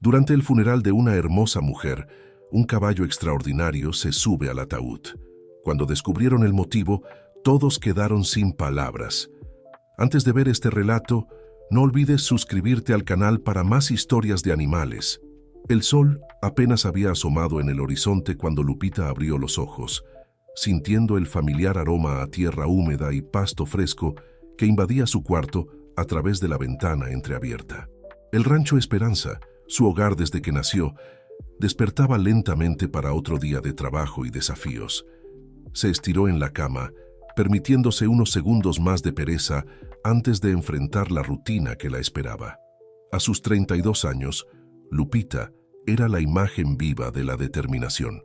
Durante el funeral de una hermosa mujer, un caballo extraordinario se sube al ataúd. Cuando descubrieron el motivo, todos quedaron sin palabras. Antes de ver este relato, no olvides suscribirte al canal para más historias de animales. El sol apenas había asomado en el horizonte cuando Lupita abrió los ojos, sintiendo el familiar aroma a tierra húmeda y pasto fresco que invadía su cuarto a través de la ventana entreabierta. El rancho Esperanza, su hogar desde que nació, despertaba lentamente para otro día de trabajo y desafíos. Se estiró en la cama, permitiéndose unos segundos más de pereza antes de enfrentar la rutina que la esperaba. A sus 32 años, Lupita era la imagen viva de la determinación.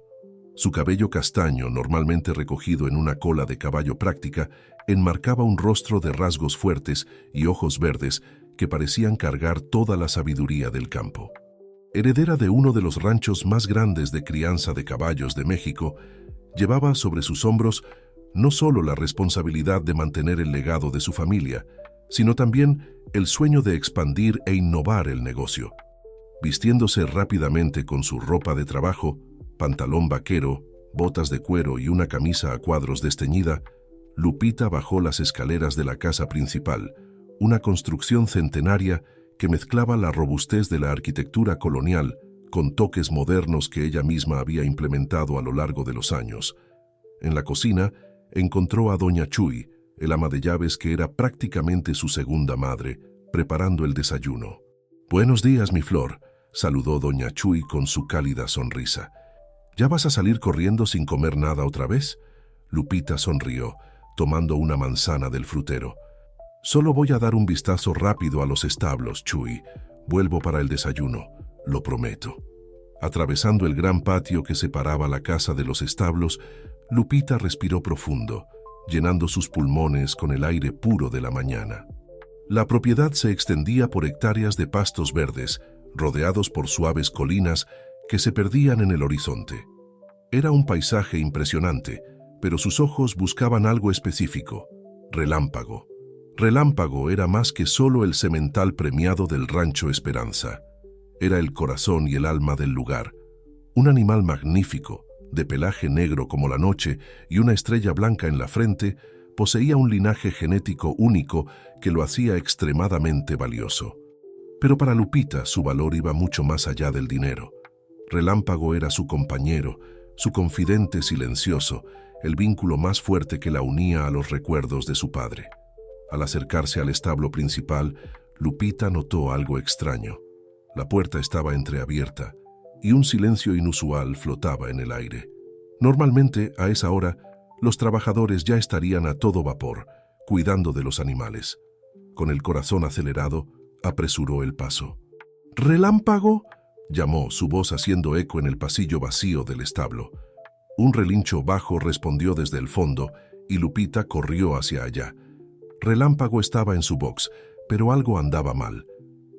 Su cabello castaño, normalmente recogido en una cola de caballo práctica, enmarcaba un rostro de rasgos fuertes y ojos verdes que parecían cargar toda la sabiduría del campo. Heredera de uno de los ranchos más grandes de crianza de caballos de México, llevaba sobre sus hombros no solo la responsabilidad de mantener el legado de su familia, sino también el sueño de expandir e innovar el negocio. Vistiéndose rápidamente con su ropa de trabajo, pantalón vaquero, botas de cuero y una camisa a cuadros desteñida, Lupita bajó las escaleras de la casa principal, una construcción centenaria que mezclaba la robustez de la arquitectura colonial con toques modernos que ella misma había implementado a lo largo de los años. En la cocina encontró a doña Chuy, el ama de llaves que era prácticamente su segunda madre, preparando el desayuno. «Buenos días, mi flor», saludó doña Chuy con su cálida sonrisa. «¿Ya vas a salir corriendo sin comer nada otra vez?». Lupita sonrió, tomando una manzana del frutero. «Solo voy a dar un vistazo rápido a los establos, Chuy. Vuelvo para el desayuno, lo prometo». Atravesando el gran patio que separaba la casa de los establos, Lupita respiró profundo, llenando sus pulmones con el aire puro de la mañana. La propiedad se extendía por hectáreas de pastos verdes, rodeados por suaves colinas que se perdían en el horizonte. Era un paisaje impresionante, pero sus ojos buscaban algo específico: Relámpago. Relámpago era más que solo el semental premiado del rancho Esperanza. Era el corazón y el alma del lugar. Un animal magnífico, de pelaje negro como la noche y una estrella blanca en la frente, poseía un linaje genético único que lo hacía extremadamente valioso. Pero para Lupita su valor iba mucho más allá del dinero. Relámpago era su compañero, su confidente silencioso, el vínculo más fuerte que la unía a los recuerdos de su padre. Al acercarse al establo principal, Lupita notó algo extraño. La puerta estaba entreabierta y un silencio inusual flotaba en el aire. Normalmente, a esa hora, los trabajadores ya estarían a todo vapor, cuidando de los animales. Con el corazón acelerado, apresuró el paso. «¿Relámpago?», llamó, su voz haciendo eco en el pasillo vacío del establo. Un relincho bajo respondió desde el fondo y Lupita corrió hacia allá. Relámpago estaba en su box, pero algo andaba mal.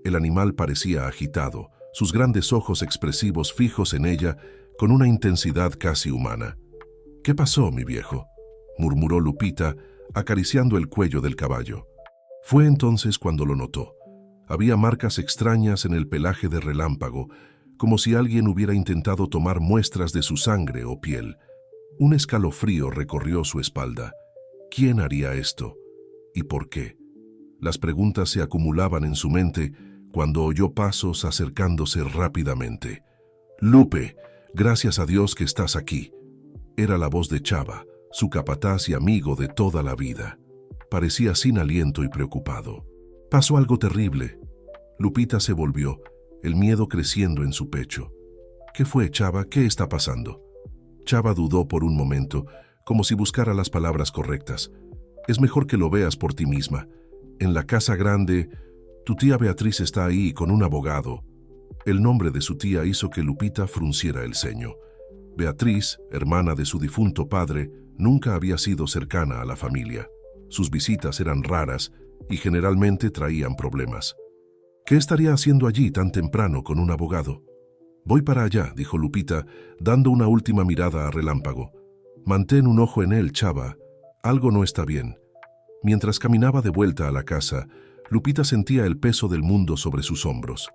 El animal parecía agitado, sus grandes ojos expresivos fijos en ella con una intensidad casi humana. «¿Qué pasó, mi viejo?», murmuró Lupita, acariciando el cuello del caballo. Fue entonces cuando lo notó. Había marcas extrañas en el pelaje de Relámpago, como si alguien hubiera intentado tomar muestras de su sangre o piel. Un escalofrío recorrió su espalda. ¿Quién haría esto? ¿Y por qué? Las preguntas se acumulaban en su mente cuando oyó pasos acercándose rápidamente. «Lupe, gracias a Dios que estás aquí». Era la voz de Chava, su capataz y amigo de toda la vida. Parecía sin aliento y preocupado. «Pasó algo terrible». Lupita se volvió, el miedo creciendo en su pecho. «¿Qué fue, Chava? ¿Qué está pasando?». Chava dudó por un momento, como si buscara las palabras correctas. «Es mejor que lo veas por ti misma. En la casa grande, tu tía Beatriz está ahí con un abogado». El nombre de su tía hizo que Lupita frunciera el ceño. Beatriz, hermana de su difunto padre, nunca había sido cercana a la familia. Sus visitas eran raras y generalmente traían problemas. ¿Qué estaría haciendo allí tan temprano con un abogado? «Voy para allá», dijo Lupita, dando una última mirada a Relámpago. «Mantén un ojo en él, Chava. Algo no está bien». Mientras caminaba de vuelta a la casa, Lupita sentía el peso del mundo sobre sus hombros.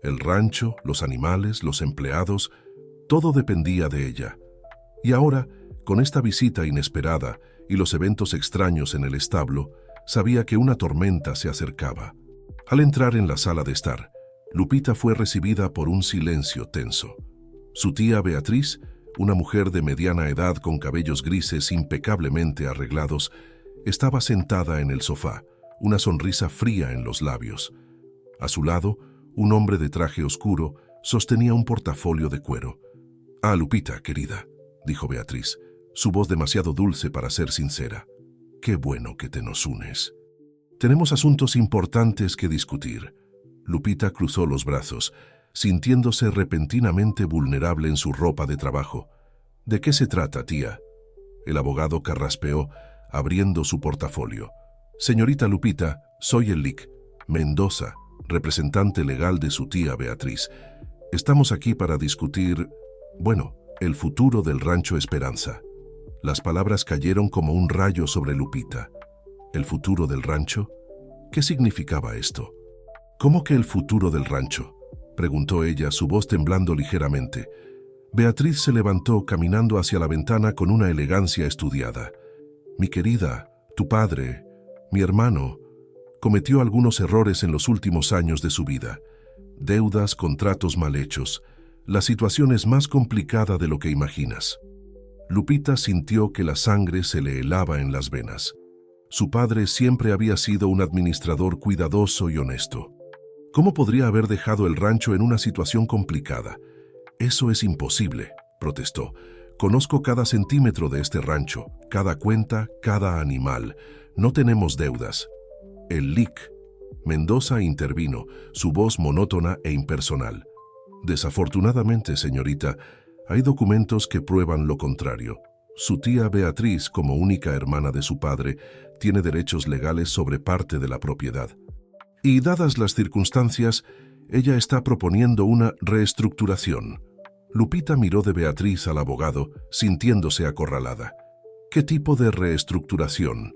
El rancho, los animales, los empleados, todo dependía de ella. Y ahora, con esta visita inesperada y los eventos extraños en el establo, sabía que una tormenta se acercaba. Al entrar en la sala de estar, Lupita fue recibida por un silencio tenso. Su tía Beatriz, una mujer de mediana edad con cabellos grises impecablemente arreglados, estaba sentada en el sofá, una sonrisa fría en los labios. A su lado, un hombre de traje oscuro sostenía un portafolio de cuero. «Ah, Lupita, querida», dijo Beatriz, su voz demasiado dulce para ser sincera. «Qué bueno que te nos unes. Tenemos asuntos importantes que discutir». Lupita cruzó los brazos, sintiéndose repentinamente vulnerable en su ropa de trabajo. «¿De qué se trata, tía?». El abogado carraspeó, abriendo su portafolio. «Señorita Lupita, soy el Lic. Mendoza, representante legal de su tía Beatriz. Estamos aquí para discutir, el futuro del Rancho Esperanza». Las palabras cayeron como un rayo sobre Lupita. ¿El futuro del rancho? ¿Qué significaba esto? «¿Cómo que el futuro del rancho?», preguntó ella, su voz temblando ligeramente. Beatriz se levantó caminando hacia la ventana con una elegancia estudiada. «Mi querida, tu padre, mi hermano, cometió algunos errores en los últimos años de su vida. Deudas, contratos mal hechos. La situación es más complicada de lo que imaginas». Lupita sintió que la sangre se le helaba en las venas. Su padre siempre había sido un administrador cuidadoso y honesto. ¿Cómo podría haber dejado el rancho en una situación complicada? «Eso es imposible», protestó. «Conozco cada centímetro de este rancho, cada cuenta, cada animal. No tenemos deudas». El Lic. Mendoza intervino, su voz monótona e impersonal. «Desafortunadamente, señorita, hay documentos que prueban lo contrario. Su tía Beatriz, como única hermana de su padre, tiene derechos legales sobre parte de la propiedad. Y dadas las circunstancias, ella está proponiendo una reestructuración». Lupita miró de Beatriz al abogado, sintiéndose acorralada. «¿Qué tipo de reestructuración?».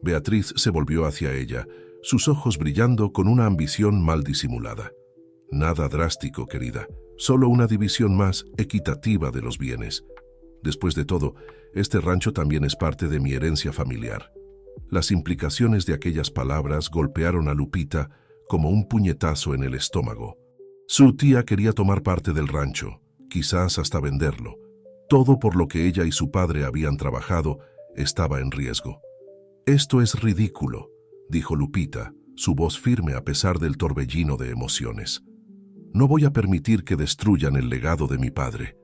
Beatriz se volvió hacia ella, sus ojos brillando con una ambición mal disimulada. «Nada drástico, querida. Solo una división más equitativa de los bienes. Después de todo, este rancho también es parte de mi herencia familiar». Las implicaciones de aquellas palabras golpearon a Lupita como un puñetazo en el estómago. Su tía quería tomar parte del rancho, quizás hasta venderlo. Todo por lo que ella y su padre habían trabajado estaba en riesgo. «Esto es ridículo», dijo Lupita, su voz firme a pesar del torbellino de emociones. «No voy a permitir que destruyan el legado de mi padre.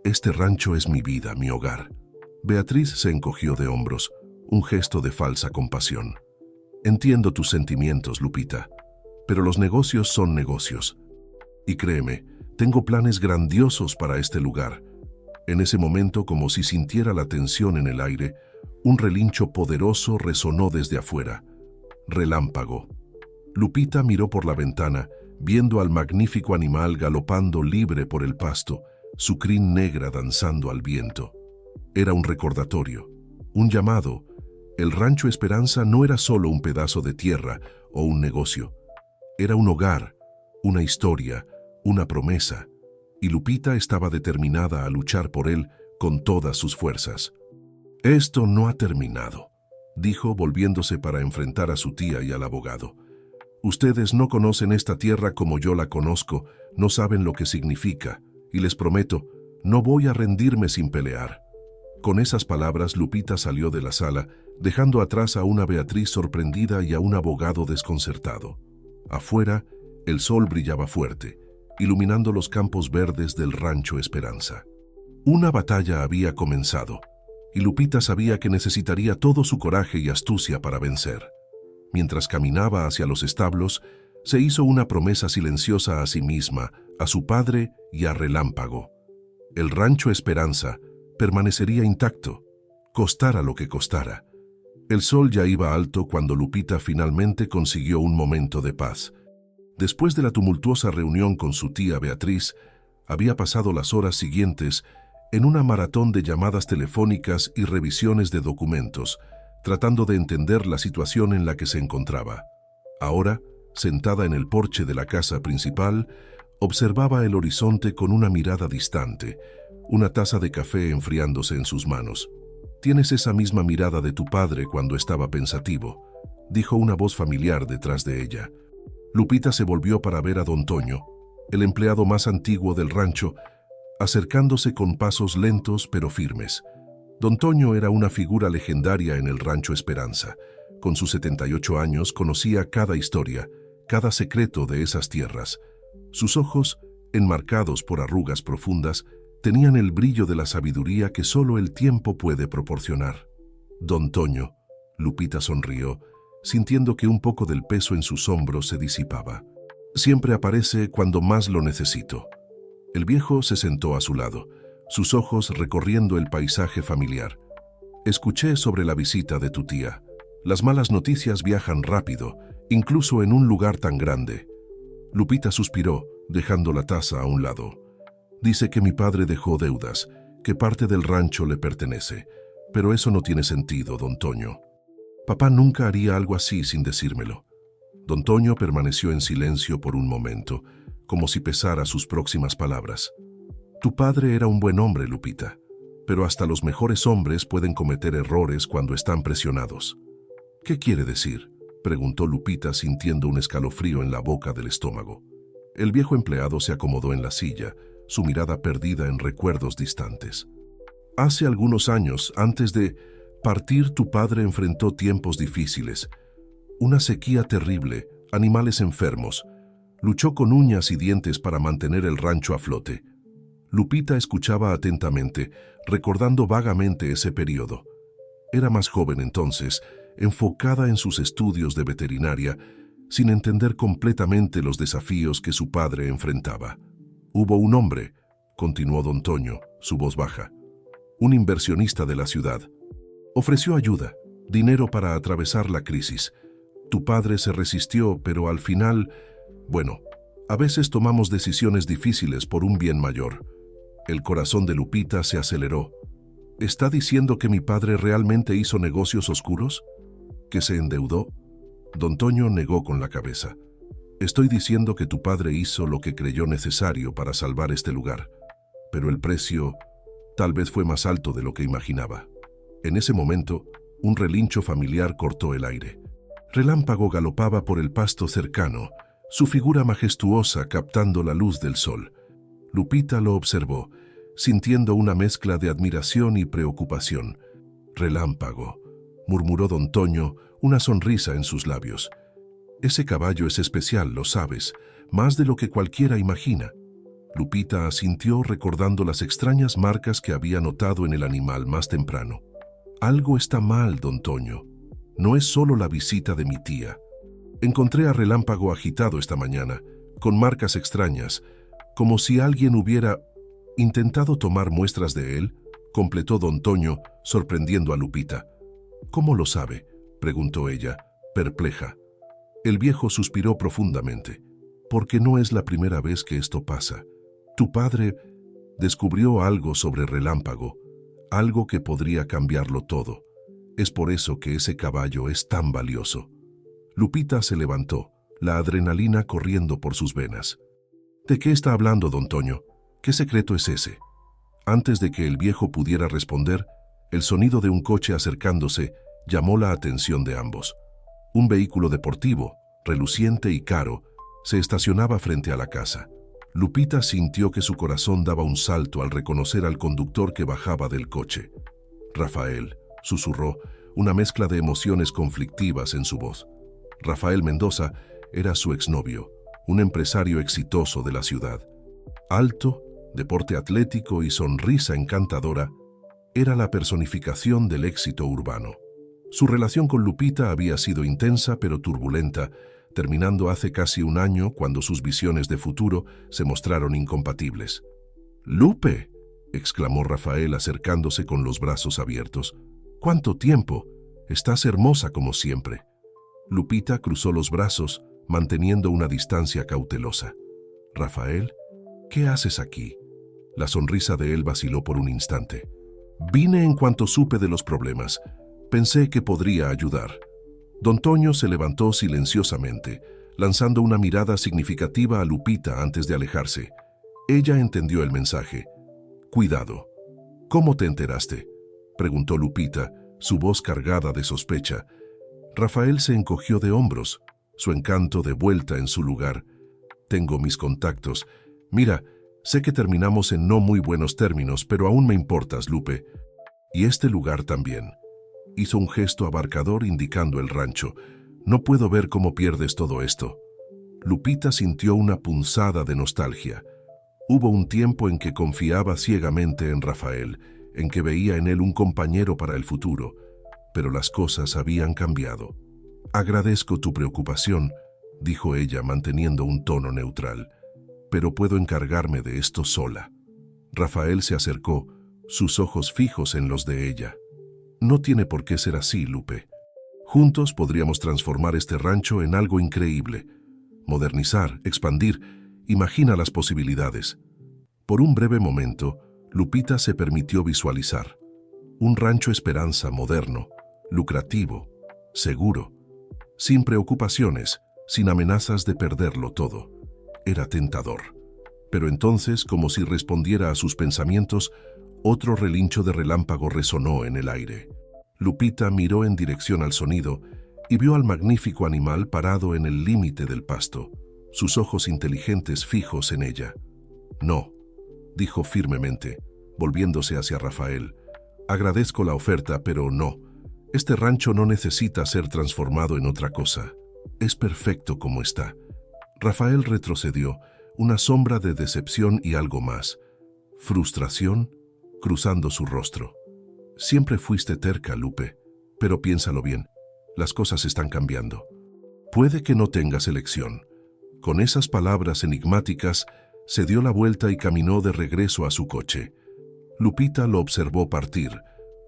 Este rancho es mi vida, mi hogar». Beatriz se encogió de hombros, un gesto de falsa compasión. «Entiendo tus sentimientos, Lupita, pero los negocios son negocios. Y créeme, tengo planes grandiosos para este lugar». En ese momento, como si sintiera la tensión en el aire, un relincho poderoso resonó desde afuera. Relámpago. Lupita miró por la ventana, viendo al magnífico animal galopando libre por el pasto, su crin negra danzando al viento. Era un recordatorio, un llamado. El Rancho Esperanza no era solo un pedazo de tierra o un negocio. Era un hogar, una historia, una promesa, y Lupita estaba determinada a luchar por él con todas sus fuerzas. «Esto no ha terminado», dijo volviéndose para enfrentar a su tía y al abogado. «Ustedes no conocen esta tierra como yo la conozco, no saben lo que significa, y les prometo, no voy a rendirme sin pelear». Con esas palabras, Lupita salió de la sala, dejando atrás a una Beatriz sorprendida y a un abogado desconcertado. Afuera, el sol brillaba fuerte, iluminando los campos verdes del Rancho Esperanza. Una batalla había comenzado, y Lupita sabía que necesitaría todo su coraje y astucia para vencer. Mientras caminaba hacia los establos, se hizo una promesa silenciosa a sí misma, a su padre y a Relámpago. El Rancho Esperanza permanecería intacto, costara lo que costara. El sol ya iba alto cuando Lupita finalmente consiguió un momento de paz. Después de la tumultuosa reunión con su tía Beatriz, había pasado las horas siguientes en una maratón de llamadas telefónicas y revisiones de documentos, tratando de entender la situación en la que se encontraba. Ahora, sentada en el porche de la casa principal, Observaba el horizonte con una mirada distante, una taza de café enfriándose en sus manos. «Tienes esa misma mirada de tu padre cuando estaba pensativo», dijo una voz familiar detrás de ella. Lupita se volvió para ver a don Toño, el empleado más antiguo del rancho, acercándose con pasos lentos pero firmes. Don Toño era una figura legendaria en el Rancho Esperanza. Con sus 78 años conocía cada historia, cada secreto de esas tierras. Sus ojos, enmarcados por arrugas profundas, tenían el brillo de la sabiduría que solo el tiempo puede proporcionar. Don Toño, Lupita sonrió, sintiendo que un poco del peso en sus hombros se disipaba. Siempre aparece cuando más lo necesito. El viejo se sentó a su lado, sus ojos recorriendo el paisaje familiar. Escuché sobre la visita de tu tía. Las malas noticias viajan rápido, incluso en un lugar tan grande. Lupita suspiró, dejando la taza a un lado. Dice que mi padre dejó deudas, que parte del rancho le pertenece. Pero eso no tiene sentido, don Toño. Papá nunca haría algo así sin decírmelo. Don Toño permaneció en silencio por un momento, como si pesara sus próximas palabras. Tu padre era un buen hombre, Lupita, pero hasta los mejores hombres pueden cometer errores cuando están presionados. ¿Qué quiere decir?, preguntó Lupita sintiendo un escalofrío en la boca del estómago. El viejo empleado se acomodó en la silla, su mirada perdida en recuerdos distantes. Hace algunos años, antes de partir, tu padre enfrentó tiempos difíciles. Una sequía terrible, animales enfermos. Luchó con uñas y dientes para mantener el rancho a flote. Lupita escuchaba atentamente, recordando vagamente ese periodo. Era más joven entonces, enfocada en sus estudios de veterinaria, sin entender completamente los desafíos que su padre enfrentaba. Hubo un hombre, continuó don Toño, su voz baja, un inversionista de la ciudad. Ofreció ayuda, dinero para atravesar la crisis. Tu padre se resistió, pero al final, bueno, a veces tomamos decisiones difíciles por un bien mayor. El corazón de Lupita se aceleró. ¿Está diciendo que mi padre realmente hizo negocios oscuros? ¿Que se endeudó? Don Toño negó con la cabeza. Estoy diciendo que tu padre hizo lo que creyó necesario para salvar este lugar, pero el precio tal vez fue más alto de lo que imaginaba. En ese momento, un relincho familiar cortó el aire. Relámpago galopaba por el pasto cercano, su figura majestuosa captando la luz del sol. Lupita lo observó, sintiendo una mezcla de admiración y preocupación. Relámpago, murmuró don Toño, una sonrisa en sus labios. Ese caballo es especial, lo sabes, más de lo que cualquiera imagina. Lupita asintió recordando las extrañas marcas que había notado en el animal más temprano. Algo está mal, don Toño. No es solo la visita de mi tía. Encontré a Relámpago agitado esta mañana, con marcas extrañas, como si alguien hubiera intentado tomar muestras de él, completó don Toño, sorprendiendo a Lupita. ¿Cómo lo sabe?, preguntó ella, perpleja. El viejo suspiró profundamente. Porque no es la primera vez que esto pasa. Tu padre descubrió algo sobre Relámpago, algo que podría cambiarlo todo. Es por eso que ese caballo es tan valioso. Lupita se levantó, la adrenalina corriendo por sus venas. ¿De qué está hablando, don Toño? ¿Qué secreto es ese? Antes de que el viejo pudiera responder, el sonido de un coche acercándose llamó la atención de ambos. Un vehículo deportivo, reluciente y caro, se estacionaba frente a la casa. Lupita sintió que su corazón daba un salto al reconocer al conductor que bajaba del coche. Rafael, susurró, una mezcla de emociones conflictivas en su voz. Rafael Mendoza era su exnovio, un empresario exitoso de la ciudad. Alto, de porte atlético y sonrisa encantadora, era la personificación del éxito urbano. Su relación con Lupita había sido intensa pero turbulenta, terminando hace casi un año cuando sus visiones de futuro se mostraron incompatibles. «¡Lupe!», exclamó Rafael acercándose con los brazos abiertos. «¿Cuánto tiempo? Estás hermosa como siempre». Lupita cruzó los brazos, manteniendo una distancia cautelosa. «Rafael, ¿qué haces aquí?». La sonrisa de él vaciló por un instante. «Vine en cuanto supe de los problemas. Pensé que podría ayudar». Don Toño se levantó silenciosamente, lanzando una mirada significativa a Lupita antes de alejarse. Ella entendió el mensaje. «Cuidado». «¿Cómo te enteraste?», preguntó Lupita, su voz cargada de sospecha. Rafael se encogió de hombros, su encanto de vuelta en su lugar. «Tengo mis contactos. Mira, sé que terminamos en no muy buenos términos, pero aún me importas, Lupe. Y este lugar también». Hizo un gesto abarcador indicando el rancho. «No puedo ver cómo pierdes todo esto». Lupita sintió una punzada de nostalgia. Hubo un tiempo en que confiaba ciegamente en Rafael, en que veía en él un compañero para el futuro, pero las cosas habían cambiado. «Agradezco tu preocupación», dijo ella manteniendo un tono neutral, «pero puedo encargarme de esto sola». Rafael se acercó, sus ojos fijos en los de ella. «No tiene por qué ser así, Lupe. Juntos podríamos transformar este rancho en algo increíble. Modernizar, expandir, imagina las posibilidades». Por un breve momento, Lupita se permitió visualizar. Un rancho Esperanza moderno, lucrativo, seguro, sin preocupaciones, sin amenazas de perderlo todo. Era tentador. Pero entonces, como si respondiera a sus pensamientos, otro relincho de relámpago resonó en el aire. Lupita miró en dirección al sonido y vio al magnífico animal parado en el límite del pasto, sus ojos inteligentes fijos en ella. «No», dijo firmemente, volviéndose hacia Rafael. «Agradezco la oferta, pero no. Este rancho no necesita ser transformado en otra cosa. Es perfecto como está». Rafael retrocedió, una sombra de decepción y algo más. Frustración cruzando su rostro. «Siempre fuiste terca, Lupe, pero piénsalo bien. Las cosas están cambiando. Puede que no tengas elección». Con esas palabras enigmáticas, se dio la vuelta y caminó de regreso a su coche. Lupita lo observó partir,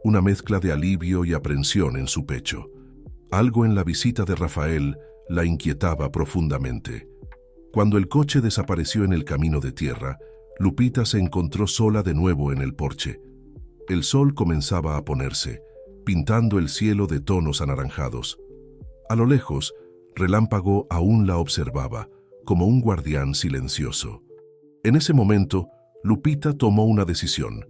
una mezcla de alivio y aprensión en su pecho. Algo en la visita de Rafael la inquietaba profundamente. Cuando el coche desapareció en el camino de tierra, Lupita se encontró sola de nuevo en el porche. El sol comenzaba a ponerse, pintando el cielo de tonos anaranjados. A lo lejos, Relámpago aún la observaba, como un guardián silencioso. En ese momento, Lupita tomó una decisión.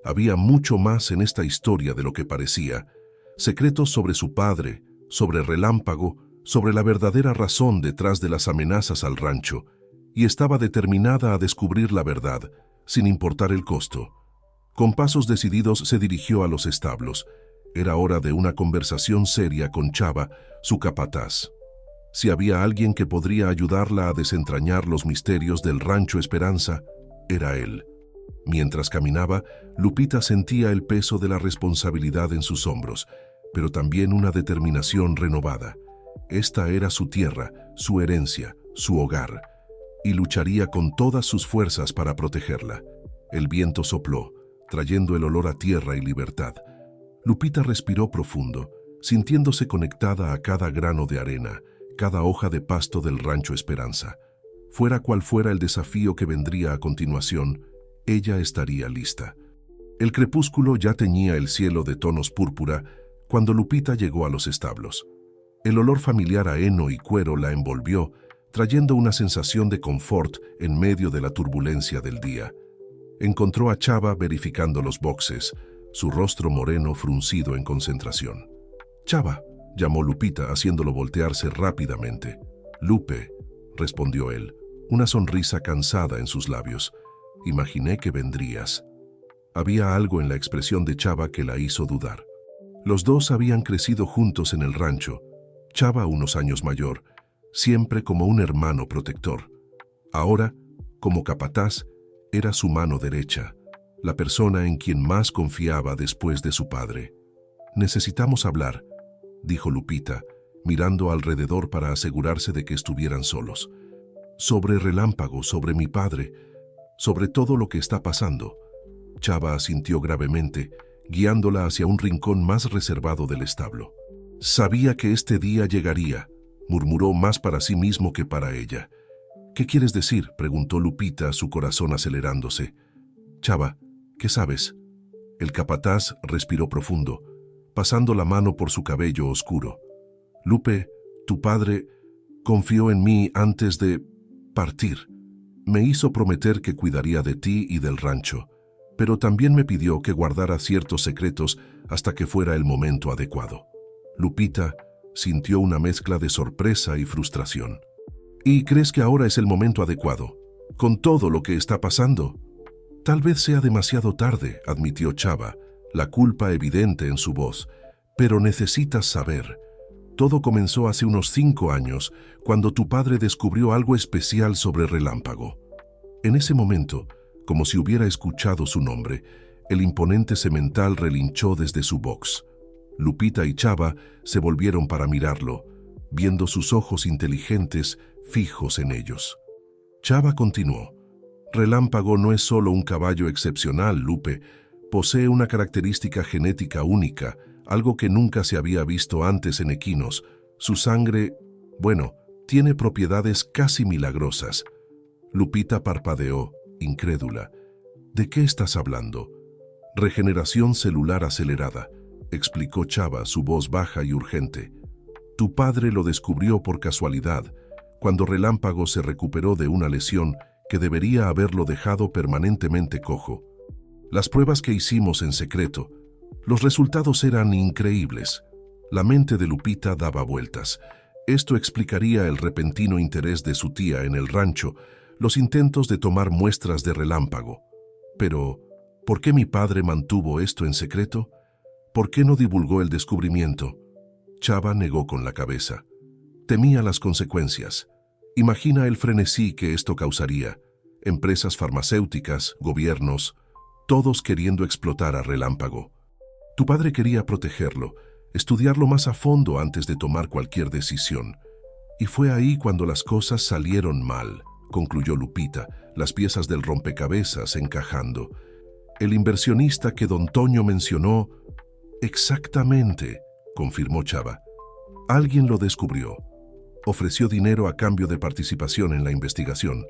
Había mucho más en esta historia de lo que parecía. Secretos sobre su padre, sobre Relámpago, sobre la verdadera razón detrás de las amenazas al rancho, y estaba determinada a descubrir la verdad, sin importar el costo. Con pasos decididos se dirigió a los establos. Era hora de una conversación seria con Chava, su capataz. Si había alguien que podría ayudarla a desentrañar los misterios del rancho Esperanza, era él. Mientras caminaba, Lupita sentía el peso de la responsabilidad en sus hombros, pero también una determinación renovada. Esta era su tierra, su herencia, su hogar, y lucharía con todas sus fuerzas para protegerla. El viento sopló, trayendo el olor a tierra y libertad. Lupita respiró profundo, sintiéndose conectada a cada grano de arena, cada hoja de pasto del rancho Esperanza. Fuera cual fuera el desafío que vendría a continuación, ella estaría lista. El crepúsculo ya teñía el cielo de tonos púrpura cuando Lupita llegó a los establos. El olor familiar a heno y cuero la envolvió, trayendo una sensación de confort en medio de la turbulencia del día. Encontró a Chava verificando los boxes, su rostro moreno fruncido en concentración. «Chava», llamó Lupita, haciéndolo voltearse rápidamente. «Lupe», respondió él, una sonrisa cansada en sus labios. «Imaginé que vendrías». Había algo en la expresión de Chava que la hizo dudar. Los dos habían crecido juntos en el rancho, Chava unos años mayor, siempre como un hermano protector. Ahora, como capataz, era su mano derecha, la persona en quien más confiaba después de su padre. «Necesitamos hablar», dijo Lupita, mirando alrededor para asegurarse de que estuvieran solos. «Sobre Relámpago, sobre mi padre, sobre todo lo que está pasando». Chava asintió gravemente, guiándola hacia un rincón más reservado del establo. «Sabía que este día llegaría», murmuró más para sí mismo que para ella. «¿Qué quieres decir?», preguntó Lupita, su corazón acelerándose. «Chava, ¿qué sabes?». El capataz respiró profundo, pasando la mano por su cabello oscuro. «Lupe, tu padre, Confió en mí antes de partir. Me hizo prometer que cuidaría de ti y del rancho, pero también me pidió que guardara ciertos secretos hasta que fuera el momento adecuado. Lupita sintió una mezcla de sorpresa y frustración. ¿Y crees que ahora es el momento adecuado, con todo lo que está pasando? Tal vez sea demasiado tarde, admitió Chava, la culpa evidente en su voz. Pero necesitas saber. Todo comenzó hace unos 5 años, cuando tu padre descubrió algo especial sobre Relámpago. En ese momento, como si hubiera escuchado su nombre, el imponente semental relinchó desde su box. Lupita y Chava se volvieron para mirarlo, viendo sus ojos inteligentes fijos en ellos. Chava continuó. Relámpago no es solo un caballo excepcional, Lupe. Posee una característica genética única, algo que nunca se había visto antes en equinos. Su sangre, tiene propiedades casi milagrosas. Lupita parpadeó, incrédula. ¿De qué estás hablando? Regeneración celular acelerada, explicó Chava, su voz baja y urgente. Tu padre lo descubrió por casualidad, cuando Relámpago se recuperó de una lesión que debería haberlo dejado permanentemente cojo. Las pruebas que hicimos en secreto, los resultados eran increíbles. La mente de Lupita daba vueltas. Esto explicaría el repentino interés de su tía en el rancho, los intentos de tomar muestras de Relámpago. Pero, ¿por qué mi padre mantuvo esto en secreto? ¿Por qué no divulgó el descubrimiento? Chava negó con la cabeza. Temía las consecuencias. Imagina el frenesí que esto causaría. Empresas farmacéuticas, gobiernos, todos queriendo explotar a Relámpago. Tu padre quería protegerlo, estudiarlo más a fondo antes de tomar cualquier decisión. Y fue ahí cuando las cosas salieron mal, concluyó Lupita, las piezas del rompecabezas encajando. El inversionista que don Toño mencionó... Exactamente, confirmó Chava. Alguien lo descubrió. Ofreció dinero a cambio de participación en la investigación.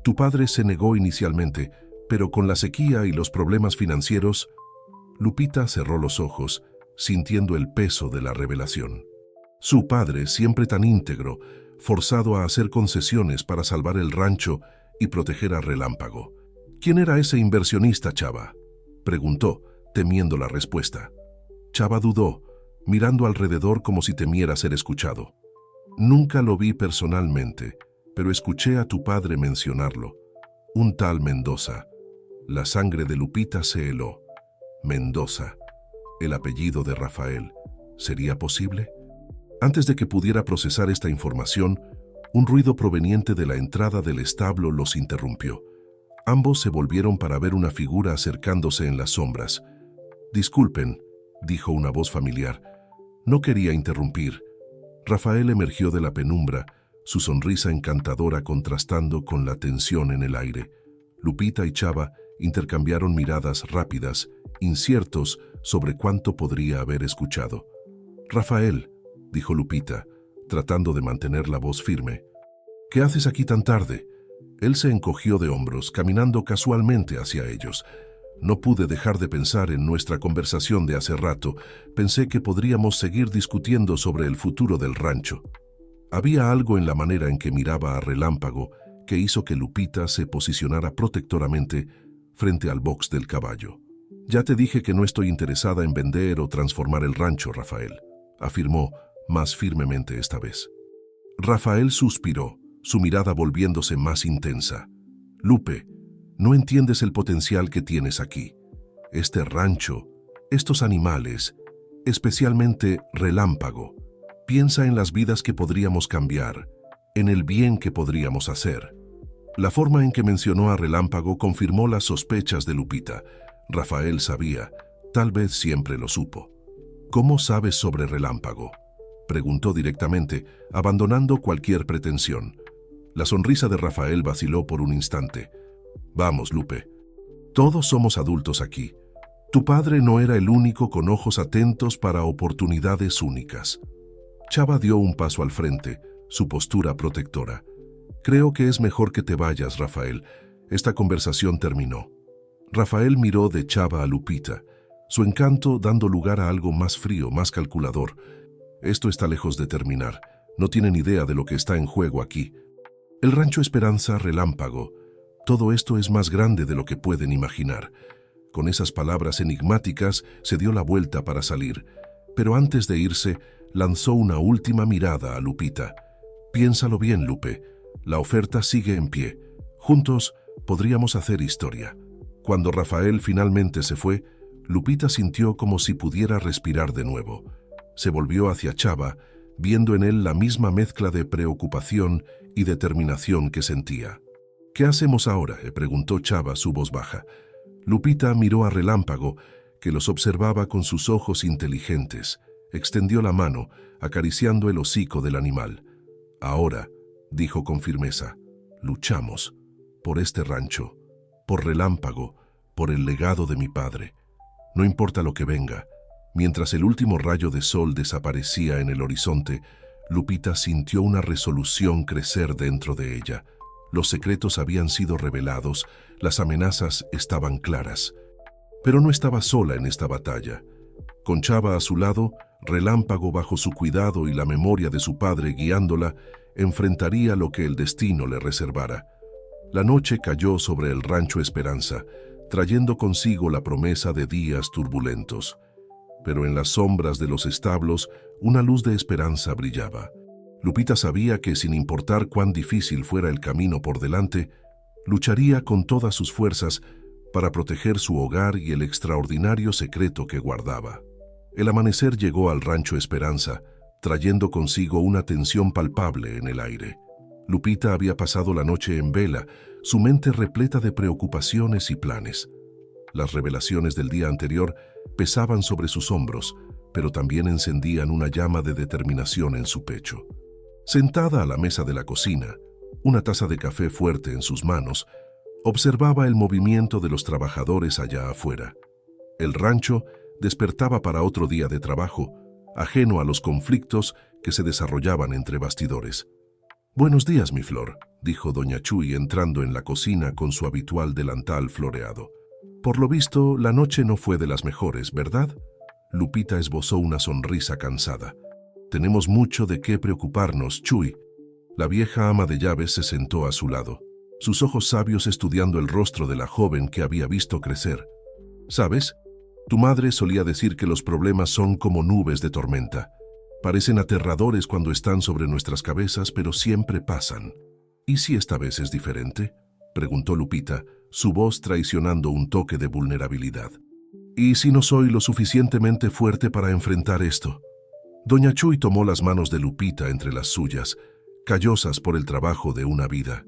Tu padre se negó inicialmente, pero con la sequía y los problemas financieros... Lupita cerró los ojos, sintiendo el peso de la revelación. Su padre, siempre tan íntegro, forzado a hacer concesiones para salvar el rancho y proteger a Relámpago. ¿Quién era ese inversionista, Chava?, preguntó, temiendo la respuesta. Chava dudó, mirando alrededor como si temiera ser escuchado. Nunca lo vi personalmente, pero escuché a tu padre mencionarlo. Un tal Mendoza. La sangre de Lupita se heló. Mendoza, el apellido de Rafael. ¿Sería posible? Antes de que pudiera procesar esta información, un ruido proveniente de la entrada del establo los interrumpió. Ambos se volvieron para ver una figura acercándose en las sombras. Disculpen, dijo una voz familiar. No quería interrumpir. Rafael emergió de la penumbra, su sonrisa encantadora contrastando con la tensión en el aire. Lupita y Chava intercambiaron miradas rápidas, inciertos sobre cuánto podría haber escuchado. Rafael, dijo Lupita, tratando de mantener la voz firme. ¿Qué haces aquí tan tarde? Él se encogió de hombros, caminando casualmente hacia ellos. No pude dejar de pensar en nuestra conversación de hace rato. Pensé que podríamos seguir discutiendo sobre el futuro del rancho. Había algo en la manera en que miraba a Relámpago que hizo que Lupita se posicionara protectoramente frente al box del caballo. Ya te dije que no estoy interesada en vender o transformar el rancho, Rafael, afirmó más firmemente esta vez. Rafael suspiró, su mirada volviéndose más intensa. Lupe, no entiendes el potencial que tienes aquí. Este rancho, estos animales, especialmente Relámpago. Piensa en las vidas que podríamos cambiar, en el bien que podríamos hacer. La forma en que mencionó a Relámpago confirmó las sospechas de Lupita. Rafael sabía, tal vez siempre lo supo. ¿Cómo sabes sobre Relámpago?, preguntó directamente, abandonando cualquier pretensión. La sonrisa de Rafael vaciló por un instante. Vamos, Lupe. Todos somos adultos aquí. Tu padre no era el único con ojos atentos para oportunidades únicas. Chava dio un paso al frente, su postura protectora. Creo que es mejor que te vayas, Rafael. Esta conversación terminó. Rafael miró de Chava a Lupita, su encanto dando lugar a algo más frío, más calculador. Esto está lejos de terminar. No tienen idea de lo que está en juego aquí. El Rancho Esperanza, Relámpago. Todo esto es más grande de lo que pueden imaginar. Con esas palabras enigmáticas se dio la vuelta para salir, pero antes de irse lanzó una última mirada a Lupita. Piénsalo bien, Lupe. La oferta sigue en pie. Juntos podríamos hacer historia. Cuando Rafael finalmente se fue, Lupita sintió como si pudiera respirar de nuevo. Se volvió hacia Chava, viendo en él la misma mezcla de preocupación y determinación que sentía. «¿Qué hacemos ahora?», le preguntó Chava, su voz baja. Lupita miró a Relámpago, que los observaba con sus ojos inteligentes. Extendió la mano, acariciando el hocico del animal. «Ahora», dijo con firmeza, «luchamos por este rancho, por Relámpago, por el legado de mi padre. No importa lo que venga». Mientras el último rayo de sol desaparecía en el horizonte, Lupita sintió una resolución crecer dentro de ella. Los secretos habían sido revelados, las amenazas estaban claras. Pero no estaba sola en esta batalla. Con Chava a su lado, Relámpago bajo su cuidado y la memoria de su padre guiándola, enfrentaría lo que el destino le reservara. La noche cayó sobre el Rancho Esperanza, trayendo consigo la promesa de días turbulentos. Pero en las sombras de los establos, una luz de esperanza brillaba. Lupita sabía que, sin importar cuán difícil fuera el camino por delante, lucharía con todas sus fuerzas para proteger su hogar y el extraordinario secreto que guardaba. El amanecer llegó al Rancho Esperanza, trayendo consigo una tensión palpable en el aire. Lupita había pasado la noche en vela, su mente repleta de preocupaciones y planes. Las revelaciones del día anterior pesaban sobre sus hombros, pero también encendían una llama de determinación en su pecho. Sentada a la mesa de la cocina, una taza de café fuerte en sus manos, observaba el movimiento de los trabajadores allá afuera. El rancho despertaba para otro día de trabajo, ajeno a los conflictos que se desarrollaban entre bastidores. «Buenos días, mi flor», dijo doña Chuy entrando en la cocina con su habitual delantal floreado. «Por lo visto, la noche no fue de las mejores, ¿verdad?». Lupita esbozó una sonrisa cansada. «Tenemos mucho de qué preocuparnos, Chuy». La vieja ama de llaves se sentó a su lado, sus ojos sabios estudiando el rostro de la joven que había visto crecer. «¿Sabes? Tu madre solía decir que los problemas son como nubes de tormenta. Parecen aterradores cuando están sobre nuestras cabezas, pero siempre pasan». «¿Y si esta vez es diferente?», preguntó Lupita, su voz traicionando un toque de vulnerabilidad. «¿Y si no soy lo suficientemente fuerte para enfrentar esto?». Doña Chuy tomó las manos de Lupita entre las suyas, callosas por el trabajo de una vida.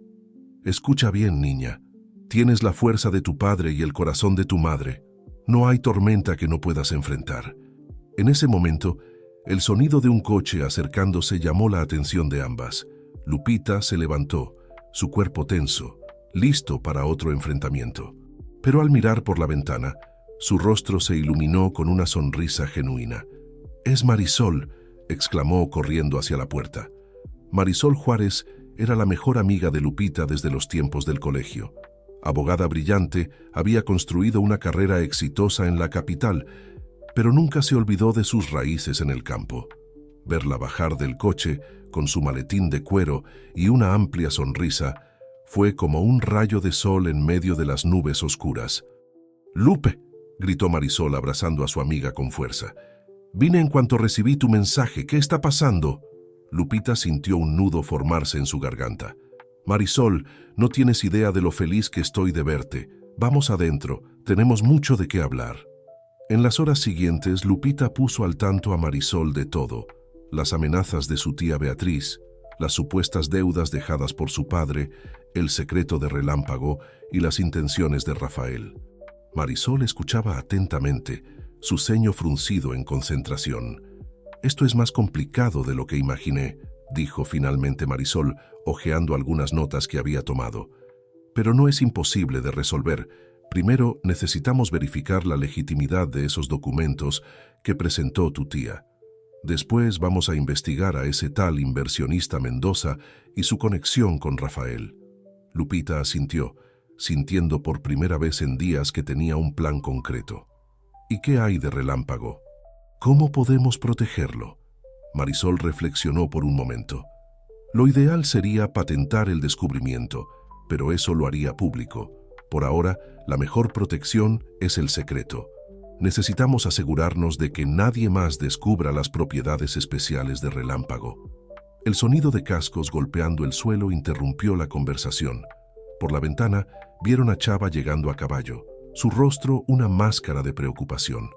«Escucha bien, niña. Tienes la fuerza de tu padre y el corazón de tu madre. No hay tormenta que no puedas enfrentar». En ese momento, el sonido de un coche acercándose llamó la atención de ambas. Lupita se levantó, su cuerpo tenso, listo para otro enfrentamiento. Pero al mirar por la ventana, su rostro se iluminó con una sonrisa genuina. «Es Marisol», exclamó corriendo hacia la puerta. Marisol Juárez era la mejor amiga de Lupita desde los tiempos del colegio. Abogada brillante, había construido una carrera exitosa en la capital, pero nunca se olvidó de sus raíces en el campo. Verla bajar del coche, con su maletín de cuero y una amplia sonrisa, fue como un rayo de sol en medio de las nubes oscuras. «Lupe», gritó Marisol abrazando a su amiga con fuerza. «Vine en cuanto recibí tu mensaje. ¿Qué está pasando?». Lupita sintió un nudo formarse en su garganta. «Marisol, no tienes idea de lo feliz que estoy de verte. Vamos adentro, tenemos mucho de qué hablar». En las horas siguientes, Lupita puso al tanto a Marisol de todo: las amenazas de su tía Beatriz, las supuestas deudas dejadas por su padre, el secreto de Relámpago y las intenciones de Rafael. Marisol escuchaba atentamente, su ceño fruncido en concentración. «Esto es más complicado de lo que imaginé», dijo finalmente Marisol, hojeando algunas notas que había tomado. «Pero no es imposible de resolver. Primero necesitamos verificar la legitimidad de esos documentos que presentó tu tía. Después vamos a investigar a ese tal inversionista Mendoza y su conexión con Rafael». Lupita asintió, sintiendo por primera vez en días que tenía un plan concreto. «¿Y qué hay de Relámpago? ¿Cómo podemos protegerlo?». Marisol reflexionó por un momento. Lo ideal sería patentar el descubrimiento, pero eso lo haría público. Por ahora, la mejor protección es el secreto. Necesitamos asegurarnos de que nadie más descubra las propiedades especiales de Relámpago. El sonido de cascos golpeando el suelo interrumpió la conversación. Por la ventana, vieron a Chava llegando a caballo, su rostro una máscara de preocupación.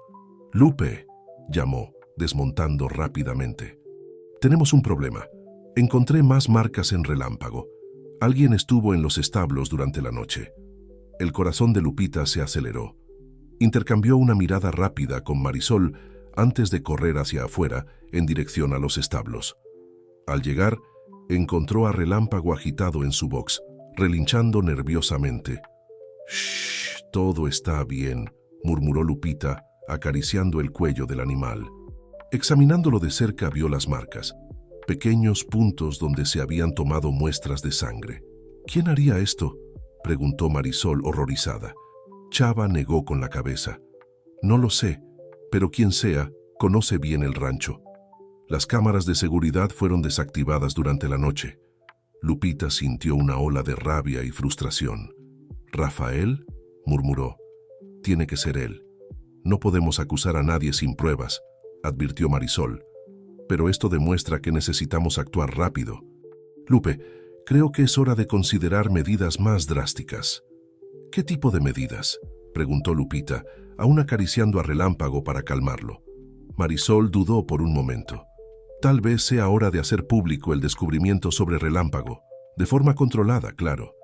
«Lupe», llamó, desmontando rápidamente. «Tenemos un problema. Encontré más marcas en Relámpago. Alguien estuvo en los establos durante la noche». El corazón de Lupita se aceleró. Intercambió una mirada rápida con Marisol antes de correr hacia afuera en dirección a los establos. Al llegar, encontró a Relámpago agitado en su box, relinchando nerviosamente. «Shh, todo está bien», murmuró Lupita, acariciando el cuello del animal. Examinándolo de cerca vio las marcas, pequeños puntos donde se habían tomado muestras de sangre. «¿Quién haría esto?», preguntó Marisol horrorizada. Chava negó con la cabeza. «No lo sé, pero quien sea, conoce bien el rancho. Las cámaras de seguridad fueron desactivadas durante la noche». Lupita sintió una ola de rabia y frustración. «¿Rafael?», murmuró. «Tiene que ser él. No podemos acusar a nadie sin pruebas», advirtió Marisol. «Pero esto demuestra que necesitamos actuar rápido. Lupe, creo que es hora de considerar medidas más drásticas». «¿Qué tipo de medidas?», preguntó Lupita, aún acariciando a Relámpago para calmarlo. Marisol dudó por un momento. «Tal vez sea hora de hacer público el descubrimiento sobre Relámpago, de forma controlada, claro.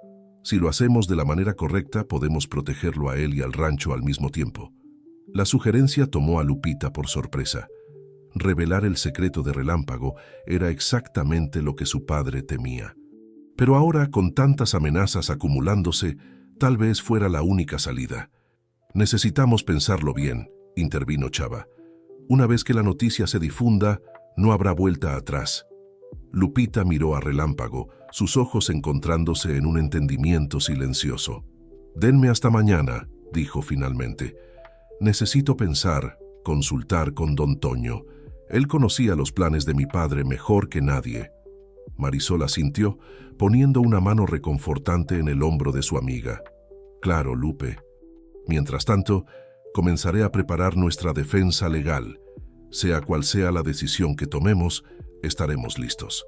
Si lo hacemos de la manera correcta, podemos protegerlo a él y al rancho al mismo tiempo». La sugerencia tomó a Lupita por sorpresa. Revelar el secreto de Relámpago era exactamente lo que su padre temía. Pero ahora, con tantas amenazas acumulándose, tal vez fuera la única salida. «Necesitamos pensarlo bien», intervino Chava. «Una vez que la noticia se difunda, no habrá vuelta atrás». Lupita miró a Relámpago, sus ojos encontrándose en un entendimiento silencioso. «Denme hasta mañana», dijo finalmente. «Necesito pensar, consultar con don Toño. Él conocía los planes de mi padre mejor que nadie». Marisol asintió, poniendo una mano reconfortante en el hombro de su amiga. «Claro, Lupe. Mientras tanto, comenzaré a preparar nuestra defensa legal. Sea cual sea la decisión que tomemos, estaremos listos».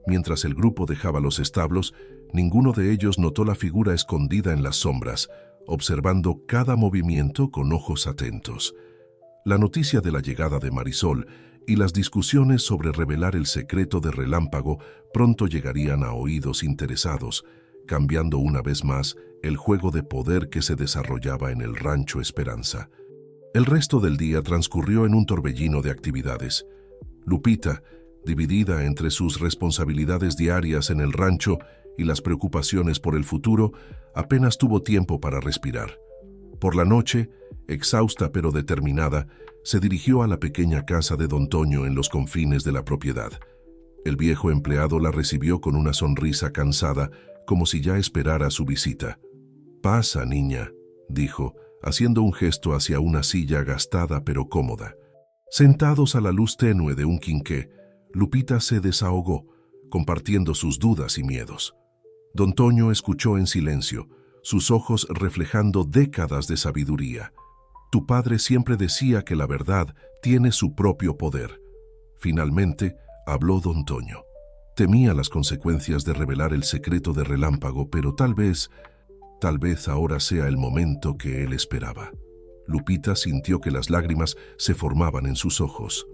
Mientras el grupo dejaba los establos, ninguno de ellos notó la figura escondida en las sombras, observando cada movimiento con ojos atentos. La noticia de la llegada de Marisol y las discusiones sobre revelar el secreto de Relámpago pronto llegarían a oídos interesados, cambiando una vez más el juego de poder que se desarrollaba en el Rancho Esperanza. El resto del día transcurrió en un torbellino de actividades. Lupita, dividida entre sus responsabilidades diarias en el rancho y las preocupaciones por el futuro, apenas tuvo tiempo para respirar. Por la noche, exhausta pero determinada, se dirigió a la pequeña casa de don Toño en los confines de la propiedad. El viejo empleado la recibió con una sonrisa cansada, como si ya esperara su visita. «Pasa, niña», dijo, haciendo un gesto hacia una silla gastada pero cómoda. Sentados a la luz tenue de un quinqué, Lupita se desahogó, compartiendo sus dudas y miedos. Don Toño escuchó en silencio, sus ojos reflejando décadas de sabiduría. «Tu padre siempre decía que la verdad tiene su propio poder». Finalmente, habló don Toño. Temía las consecuencias de revelar el secreto de Relámpago, pero tal vez ahora sea el momento que él esperaba. Lupita sintió que las lágrimas se formaban en sus ojos.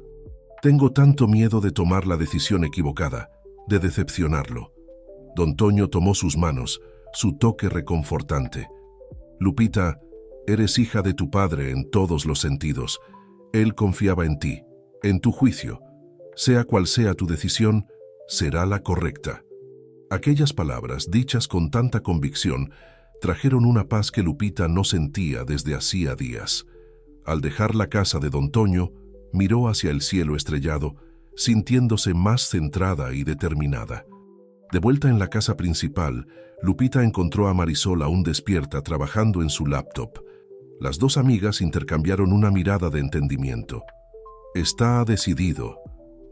«Tengo tanto miedo de tomar la decisión equivocada, de decepcionarlo». Don Toño tomó sus manos, su toque reconfortante. «Lupita, eres hija de tu padre en todos los sentidos. Él confiaba en ti, en tu juicio. Sea cual sea tu decisión, será la correcta». Aquellas palabras, dichas con tanta convicción, trajeron una paz que Lupita no sentía desde hacía días. Al dejar la casa de don Toño, miró hacia el cielo estrellado, sintiéndose más centrada y determinada. De vuelta en la casa principal, Lupita encontró a Marisol aún despierta trabajando en su laptop. Las dos amigas intercambiaron una mirada de entendimiento. «Está decidido»,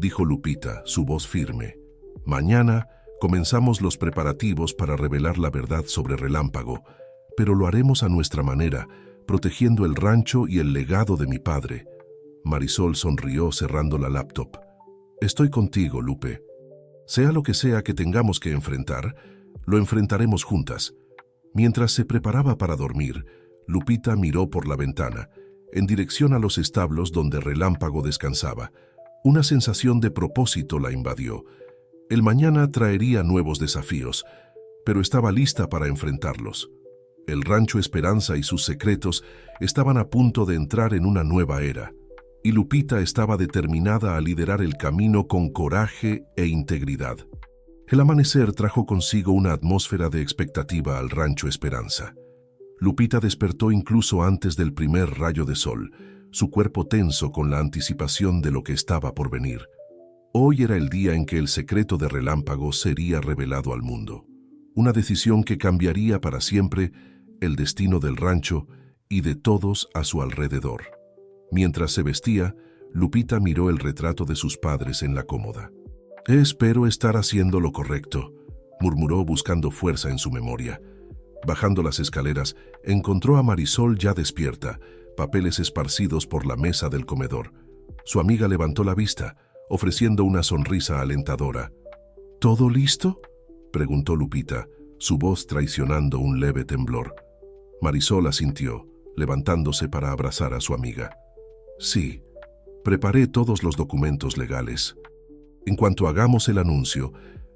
dijo Lupita, su voz firme. Mañana comenzamos los preparativos para revelar la verdad sobre Relámpago, pero lo haremos a nuestra manera, protegiendo el rancho y el legado de mi padre. Marisol sonrió cerrando la laptop. Estoy contigo, Lupe. Sea lo que sea que tengamos que enfrentar, lo enfrentaremos juntas. Mientras se preparaba para dormir, Lupita miró por la ventana, en dirección a los establos donde Relámpago descansaba. Una sensación de propósito la invadió. El mañana traería nuevos desafíos, pero estaba lista para enfrentarlos. El Rancho Esperanza y sus secretos estaban a punto de entrar en una nueva era, y Lupita estaba determinada a liderar el camino con coraje e integridad. El amanecer trajo consigo una atmósfera de expectativa al Rancho Esperanza. Lupita despertó incluso antes del primer rayo de sol, su cuerpo tenso con la anticipación de lo que estaba por venir. Hoy era el día en que el secreto de Relámpago sería revelado al mundo. Una decisión que cambiaría para siempre el destino del rancho y de todos a su alrededor. Mientras se vestía, Lupita miró el retrato de sus padres en la cómoda. «Espero estar haciendo lo correcto», murmuró buscando fuerza en su memoria. Bajando las escaleras, encontró a Marisol ya despierta, papeles esparcidos por la mesa del comedor. Su amiga levantó la vista, ofreciendo una sonrisa alentadora. «¿Todo listo?», preguntó Lupita, su voz traicionando un leve temblor. Marisol asintió, levantándose para abrazar a su amiga. «Sí, preparé todos los documentos legales. En cuanto hagamos el anuncio,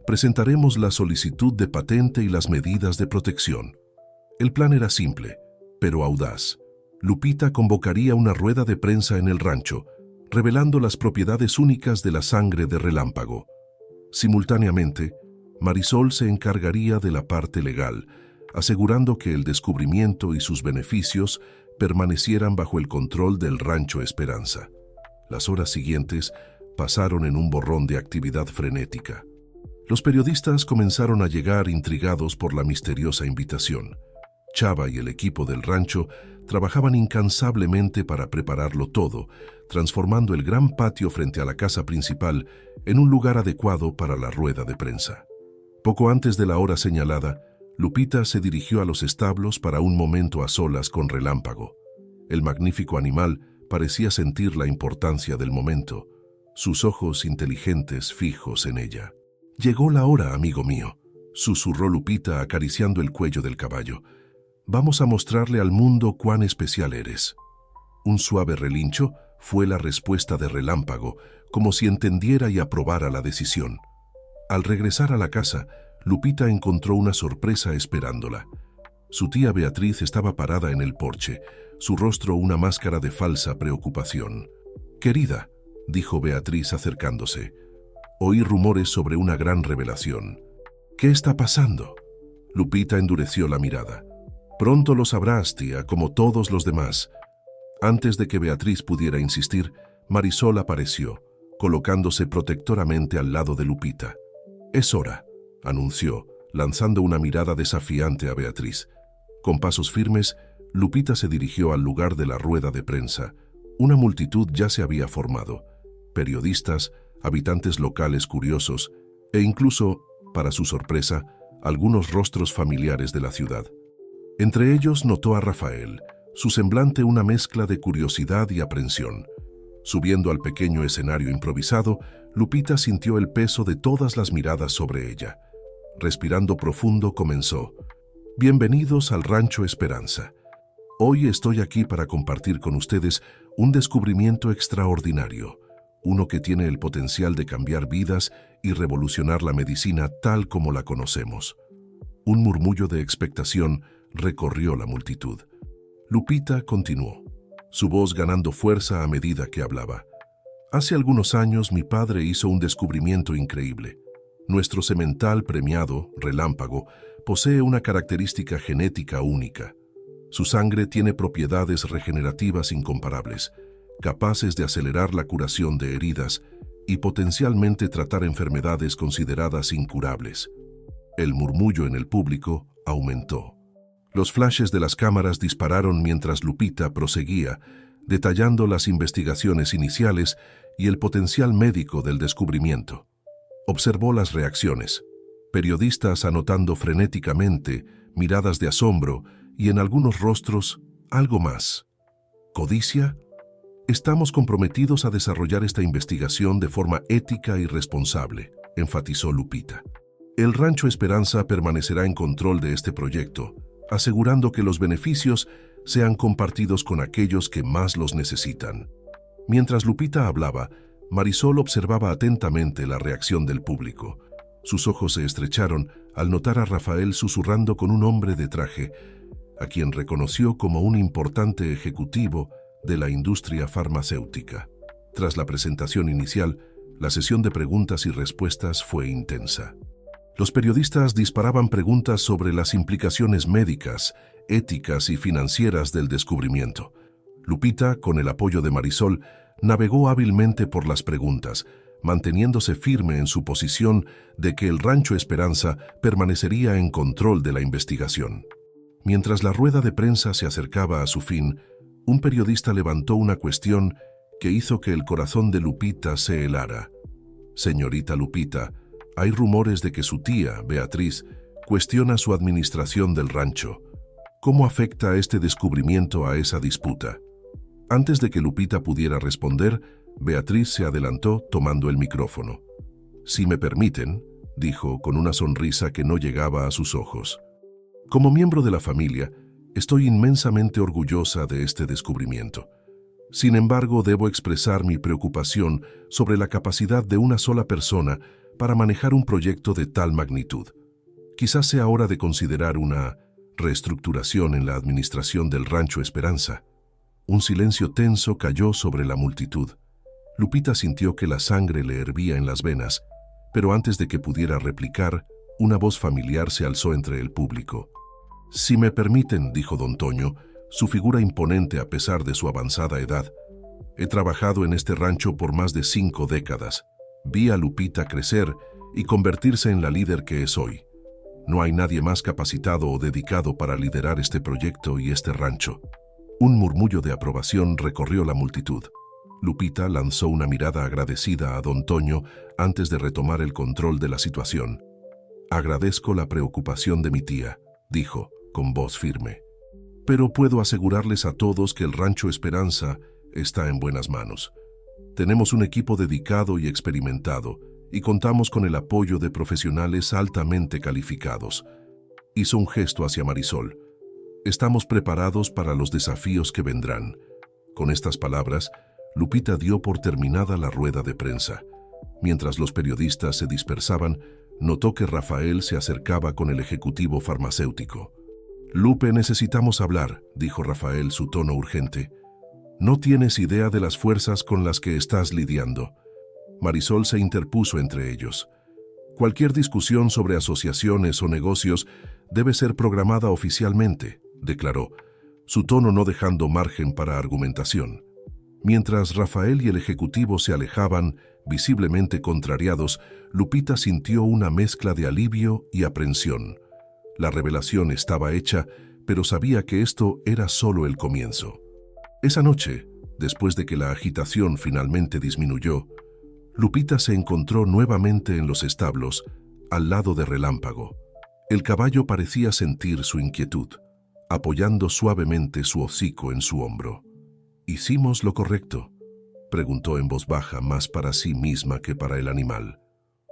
presentaremos la solicitud de patente y las medidas de protección». El plan era simple, pero audaz. Lupita convocaría una rueda de prensa en el rancho, revelando las propiedades únicas de la sangre de Relámpago. Simultáneamente, Marisol se encargaría de la parte legal, asegurando que el descubrimiento y sus beneficios permanecieran bajo el control del Rancho Esperanza. Las horas siguientes pasaron en un borrón de actividad frenética. Los periodistas comenzaron a llegar intrigados por la misteriosa invitación. Chava y el equipo del rancho trabajaban incansablemente para prepararlo todo, transformando el gran patio frente a la casa principal en un lugar adecuado para la rueda de prensa. Poco antes de la hora señalada, Lupita se dirigió a los establos para un momento a solas con Relámpago. El magnífico animal parecía sentir la importancia del momento, sus ojos inteligentes fijos en ella. «Llegó la hora, amigo mío», susurró Lupita acariciando el cuello del caballo. «Vamos a mostrarle al mundo cuán especial eres». Un suave relincho fue la respuesta de Relámpago, como si entendiera y aprobara la decisión. Al regresar a la casa, Lupita encontró una sorpresa esperándola. Su tía Beatriz estaba parada en el porche, su rostro una máscara de falsa preocupación. «Querida», dijo Beatriz acercándose, «oí rumores sobre una gran revelación». «¿Qué está pasando?». Lupita endureció la mirada. «Pronto lo sabrás, tía, como todos los demás». Antes de que Beatriz pudiera insistir, Marisol apareció, colocándose protectoramente al lado de Lupita. «Es hora», anunció, lanzando una mirada desafiante a Beatriz. Con pasos firmes, Lupita se dirigió al lugar de la rueda de prensa. Una multitud ya se había formado. Periodistas, habitantes locales curiosos e incluso, para su sorpresa, algunos rostros familiares de la ciudad. Entre ellos notó a Rafael, su semblante una mezcla de curiosidad y aprensión. Subiendo al pequeño escenario improvisado, Lupita sintió el peso de todas las miradas sobre ella. Respirando profundo, comenzó: «Bienvenidos al Rancho Esperanza. Hoy estoy aquí para compartir con ustedes un descubrimiento extraordinario, uno que tiene el potencial de cambiar vidas y revolucionar la medicina tal como la conocemos». Un murmullo de expectación recorrió la multitud. Lupita continuó, su voz ganando fuerza a medida que hablaba. «Hace algunos años mi padre hizo un descubrimiento increíble. Nuestro semental premiado, Relámpago, posee una característica genética única. Su sangre tiene propiedades regenerativas incomparables, capaces de acelerar la curación de heridas y potencialmente tratar enfermedades consideradas incurables». El murmullo en el público aumentó. Los flashes de las cámaras dispararon mientras Lupita proseguía, detallando las investigaciones iniciales y el potencial médico del descubrimiento. Observó las reacciones, periodistas anotando frenéticamente, miradas de asombro y en algunos rostros algo más. ¿Codicia? Estamos comprometidos a desarrollar esta investigación de forma ética y responsable, enfatizó Lupita. El Rancho Esperanza permanecerá en control de este proyecto, asegurando que los beneficios sean compartidos con aquellos que más los necesitan. Mientras Lupita hablaba, Marisol observaba atentamente la reacción del público. Sus ojos se estrecharon al notar a Rafael susurrando con un hombre de traje, a quien reconoció como un importante ejecutivo de la industria farmacéutica. Tras la presentación inicial, la sesión de preguntas y respuestas fue intensa. Los periodistas disparaban preguntas sobre las implicaciones médicas, éticas y financieras del descubrimiento. Lupita, con el apoyo de Marisol, navegó hábilmente por las preguntas, manteniéndose firme en su posición de que el Rancho Esperanza permanecería en control de la investigación. Mientras la rueda de prensa se acercaba a su fin, un periodista levantó una cuestión que hizo que el corazón de Lupita se helara. Señorita Lupita, hay rumores de que su tía, Beatriz, cuestiona su administración del rancho. ¿Cómo afecta este descubrimiento a esa disputa? Antes de que Lupita pudiera responder, Beatriz se adelantó tomando el micrófono. Si me permiten, dijo con una sonrisa que no llegaba a sus ojos. Como miembro de la familia, estoy inmensamente orgullosa de este descubrimiento. Sin embargo, debo expresar mi preocupación sobre la capacidad de una sola persona para manejar un proyecto de tal magnitud. Quizás sea hora de considerar una reestructuración en la administración del Rancho Esperanza. Un silencio tenso cayó sobre la multitud. Lupita sintió que la sangre le hervía en las venas, pero antes de que pudiera replicar, una voz familiar se alzó entre el público. «Si me permiten», dijo don Toño, su figura imponente a pesar de su avanzada edad. «He trabajado en este rancho por más de 5 décadas. Vi a Lupita crecer y convertirse en la líder que es hoy. No hay nadie más capacitado o dedicado para liderar este proyecto y este rancho». Un murmullo de aprobación recorrió la multitud. Lupita lanzó una mirada agradecida a don Toño antes de retomar el control de la situación. «Agradezco la preocupación de mi tía», dijo, con voz firme. «Pero puedo asegurarles a todos que el Rancho Esperanza está en buenas manos. Tenemos un equipo dedicado y experimentado, y contamos con el apoyo de profesionales altamente calificados». Hizo un gesto hacia Marisol. «Estamos preparados para los desafíos que vendrán». Con estas palabras, Lupita dio por terminada la rueda de prensa. Mientras los periodistas se dispersaban, notó que Rafael se acercaba con el ejecutivo farmacéutico. «Lupe, necesitamos hablar», dijo Rafael, su tono urgente. «No tienes idea de las fuerzas con las que estás lidiando». Marisol se interpuso entre ellos. «Cualquier discusión sobre asociaciones o negocios debe ser programada oficialmente», declaró, su tono no dejando margen para argumentación. Mientras Rafael y el ejecutivo se alejaban, visiblemente contrariados, Lupita sintió una mezcla de alivio y aprensión. La revelación estaba hecha, pero sabía que esto era solo el comienzo. Esa noche, después de que la agitación finalmente disminuyó, Lupita se encontró nuevamente en los establos, al lado de Relámpago. El caballo parecía sentir su inquietud, apoyando suavemente su hocico en su hombro. «¿Hicimos lo correcto?», preguntó en voz baja, más para sí misma que para el animal.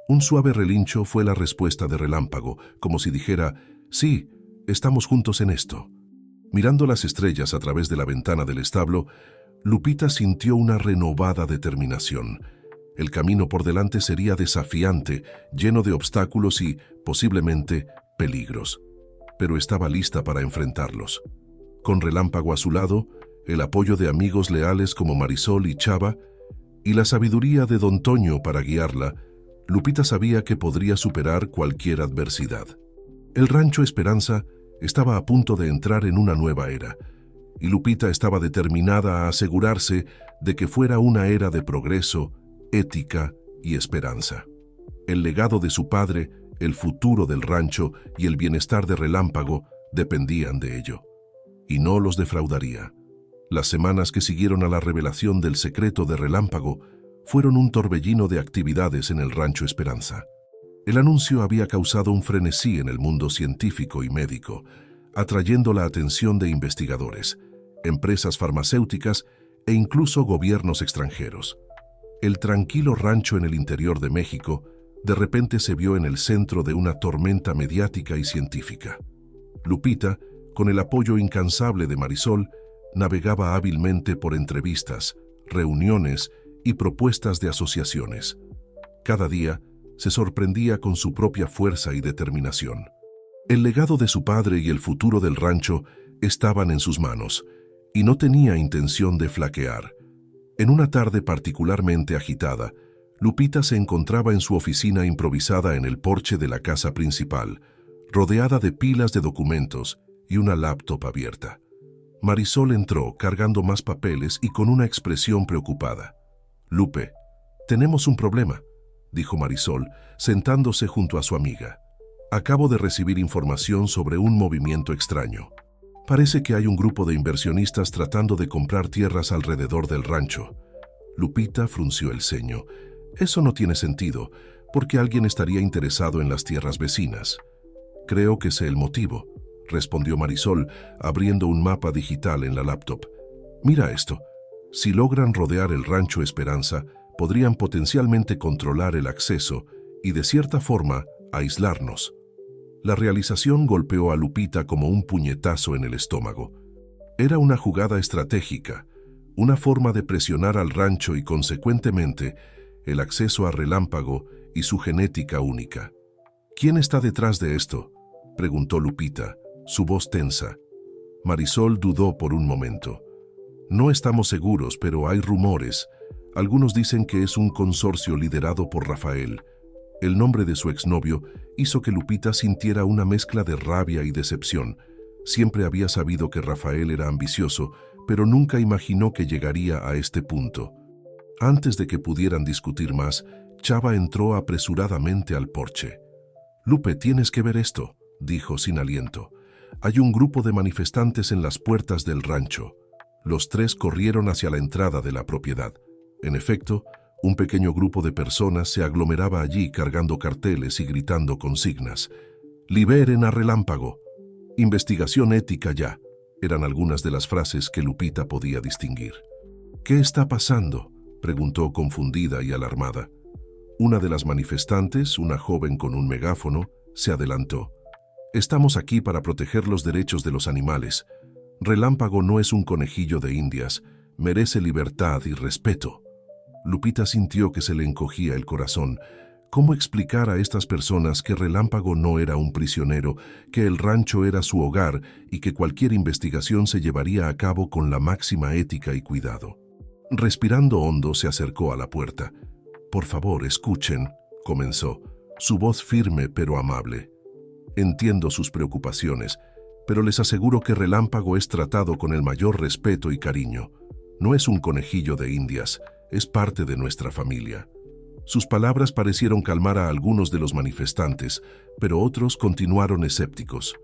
Un suave relincho fue la respuesta de Relámpago, como si dijera: «Sí, estamos juntos en esto». Mirando las estrellas a través de la ventana del establo, Lupita sintió una renovada determinación. El camino por delante sería desafiante, lleno de obstáculos y, posiblemente, peligros. Pero estaba lista para enfrentarlos. Con Relámpago a su lado, el apoyo de amigos leales como Marisol y Chava, y la sabiduría de don Toño para guiarla, Lupita sabía que podría superar cualquier adversidad. El Rancho Esperanza estaba a punto de entrar en una nueva era, y Lupita estaba determinada a asegurarse de que fuera una era de progreso, ética y esperanza. El legado de su padre, el futuro del rancho y el bienestar de Relámpago dependían de ello, y no los defraudaría. Las semanas que siguieron a la revelación del secreto de Relámpago fueron un torbellino de actividades en el Rancho Esperanza. El anuncio había causado un frenesí en el mundo científico y médico, atrayendo la atención de investigadores, empresas farmacéuticas e incluso gobiernos extranjeros. El tranquilo rancho en el interior de México de repente se vio en el centro de una tormenta mediática y científica. Lupita, con el apoyo incansable de Marisol, navegaba hábilmente por entrevistas, reuniones y propuestas de asociaciones. Cada día se sorprendía con su propia fuerza y determinación. El legado de su padre y el futuro del rancho estaban en sus manos, y no tenía intención de flaquear. En una tarde particularmente agitada, Lupita se encontraba en su oficina improvisada en el porche de la casa principal, rodeada de pilas de documentos y una laptop abierta. Marisol entró cargando más papeles y con una expresión preocupada. «Lupe, tenemos un problema», dijo Marisol, sentándose junto a su amiga. «Acabo de recibir información sobre un movimiento extraño. Parece que hay un grupo de inversionistas tratando de comprar tierras alrededor del rancho». Lupita frunció el ceño. «Eso no tiene sentido, porque alguien estaría interesado en las tierras vecinas». «Creo que sé el motivo», respondió Marisol, abriendo un mapa digital en la laptop. «Mira esto. Si logran rodear el Rancho Esperanza, podrían potencialmente controlar el acceso y, de cierta forma, aislarnos». La realización golpeó a Lupita como un puñetazo en el estómago. Era una jugada estratégica, una forma de presionar al rancho y, consecuentemente, el acceso a Relámpago y su genética única. «¿Quién está detrás de esto?», preguntó Lupita, su voz tensa. Marisol dudó por un momento. «No estamos seguros, pero hay rumores. Algunos dicen que es un consorcio liderado por Rafael». El nombre de su exnovio hizo que Lupita sintiera una mezcla de rabia y decepción. Siempre había sabido que Rafael era ambicioso, pero nunca imaginó que llegaría a este punto. Antes de que pudieran discutir más, Chava entró apresuradamente al porche. «Lupe, tienes que ver esto», dijo sin aliento. «Hay un grupo de manifestantes en las puertas del rancho». Los tres corrieron hacia la entrada de la propiedad. En efecto, un pequeño grupo de personas se aglomeraba allí cargando carteles y gritando consignas. «Liberen a Relámpago», «Investigación ética ya», eran algunas de las frases que Lupita podía distinguir. «¿Qué está pasando?», preguntó confundida y alarmada. Una de las manifestantes, una joven con un megáfono, se adelantó. «Estamos aquí para proteger los derechos de los animales. Relámpago no es un conejillo de Indias, merece libertad y respeto». Lupita sintió que se le encogía el corazón. ¿Cómo explicar a estas personas que Relámpago no era un prisionero, que el rancho era su hogar y que cualquier investigación se llevaría a cabo con la máxima ética y cuidado? Respirando hondo, se acercó a la puerta. «Por favor, escuchen», comenzó, su voz firme pero amable. «Entiendo sus preocupaciones, pero les aseguro que Relámpago es tratado con el mayor respeto y cariño. No es un conejillo de Indias, es parte de nuestra familia». Sus palabras parecieron calmar a algunos de los manifestantes, pero otros continuaron escépticos.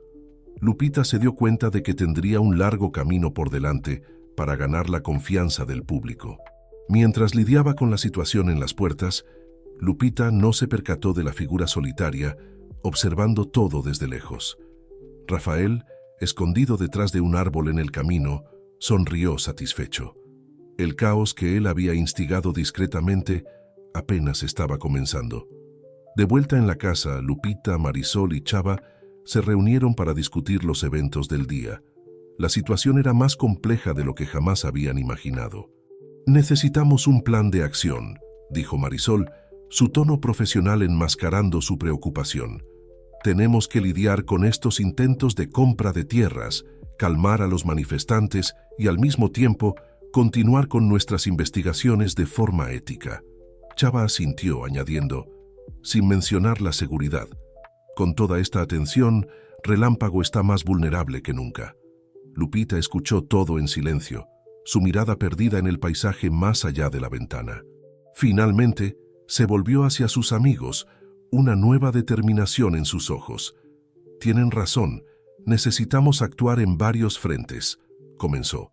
Lupita se dio cuenta de que tendría un largo camino por delante para ganar la confianza del público. Mientras lidiaba con la situación en las puertas, Lupita no se percató de la figura solitaria, observando todo desde lejos. Rafael, escondido detrás de un árbol en el camino, sonrió satisfecho. El caos que él había instigado discretamente apenas estaba comenzando. De vuelta en la casa, Lupita, Marisol y Chava se reunieron para discutir los eventos del día. La situación era más compleja de lo que jamás habían imaginado. «Necesitamos un plan de acción», dijo Marisol, su tono profesional enmascarando su preocupación. «Tenemos que lidiar con estos intentos de compra de tierras, calmar a los manifestantes y al mismo tiempo continuar con nuestras investigaciones de forma ética». Chava asintió, añadiendo, «Sin mencionar la seguridad. Con toda esta atención, Relámpago está más vulnerable que nunca». Lupita escuchó todo en silencio, su mirada perdida en el paisaje más allá de la ventana. Finalmente, se volvió hacia sus amigos, una nueva determinación en sus ojos. «Tienen razón, necesitamos actuar en varios frentes», comenzó.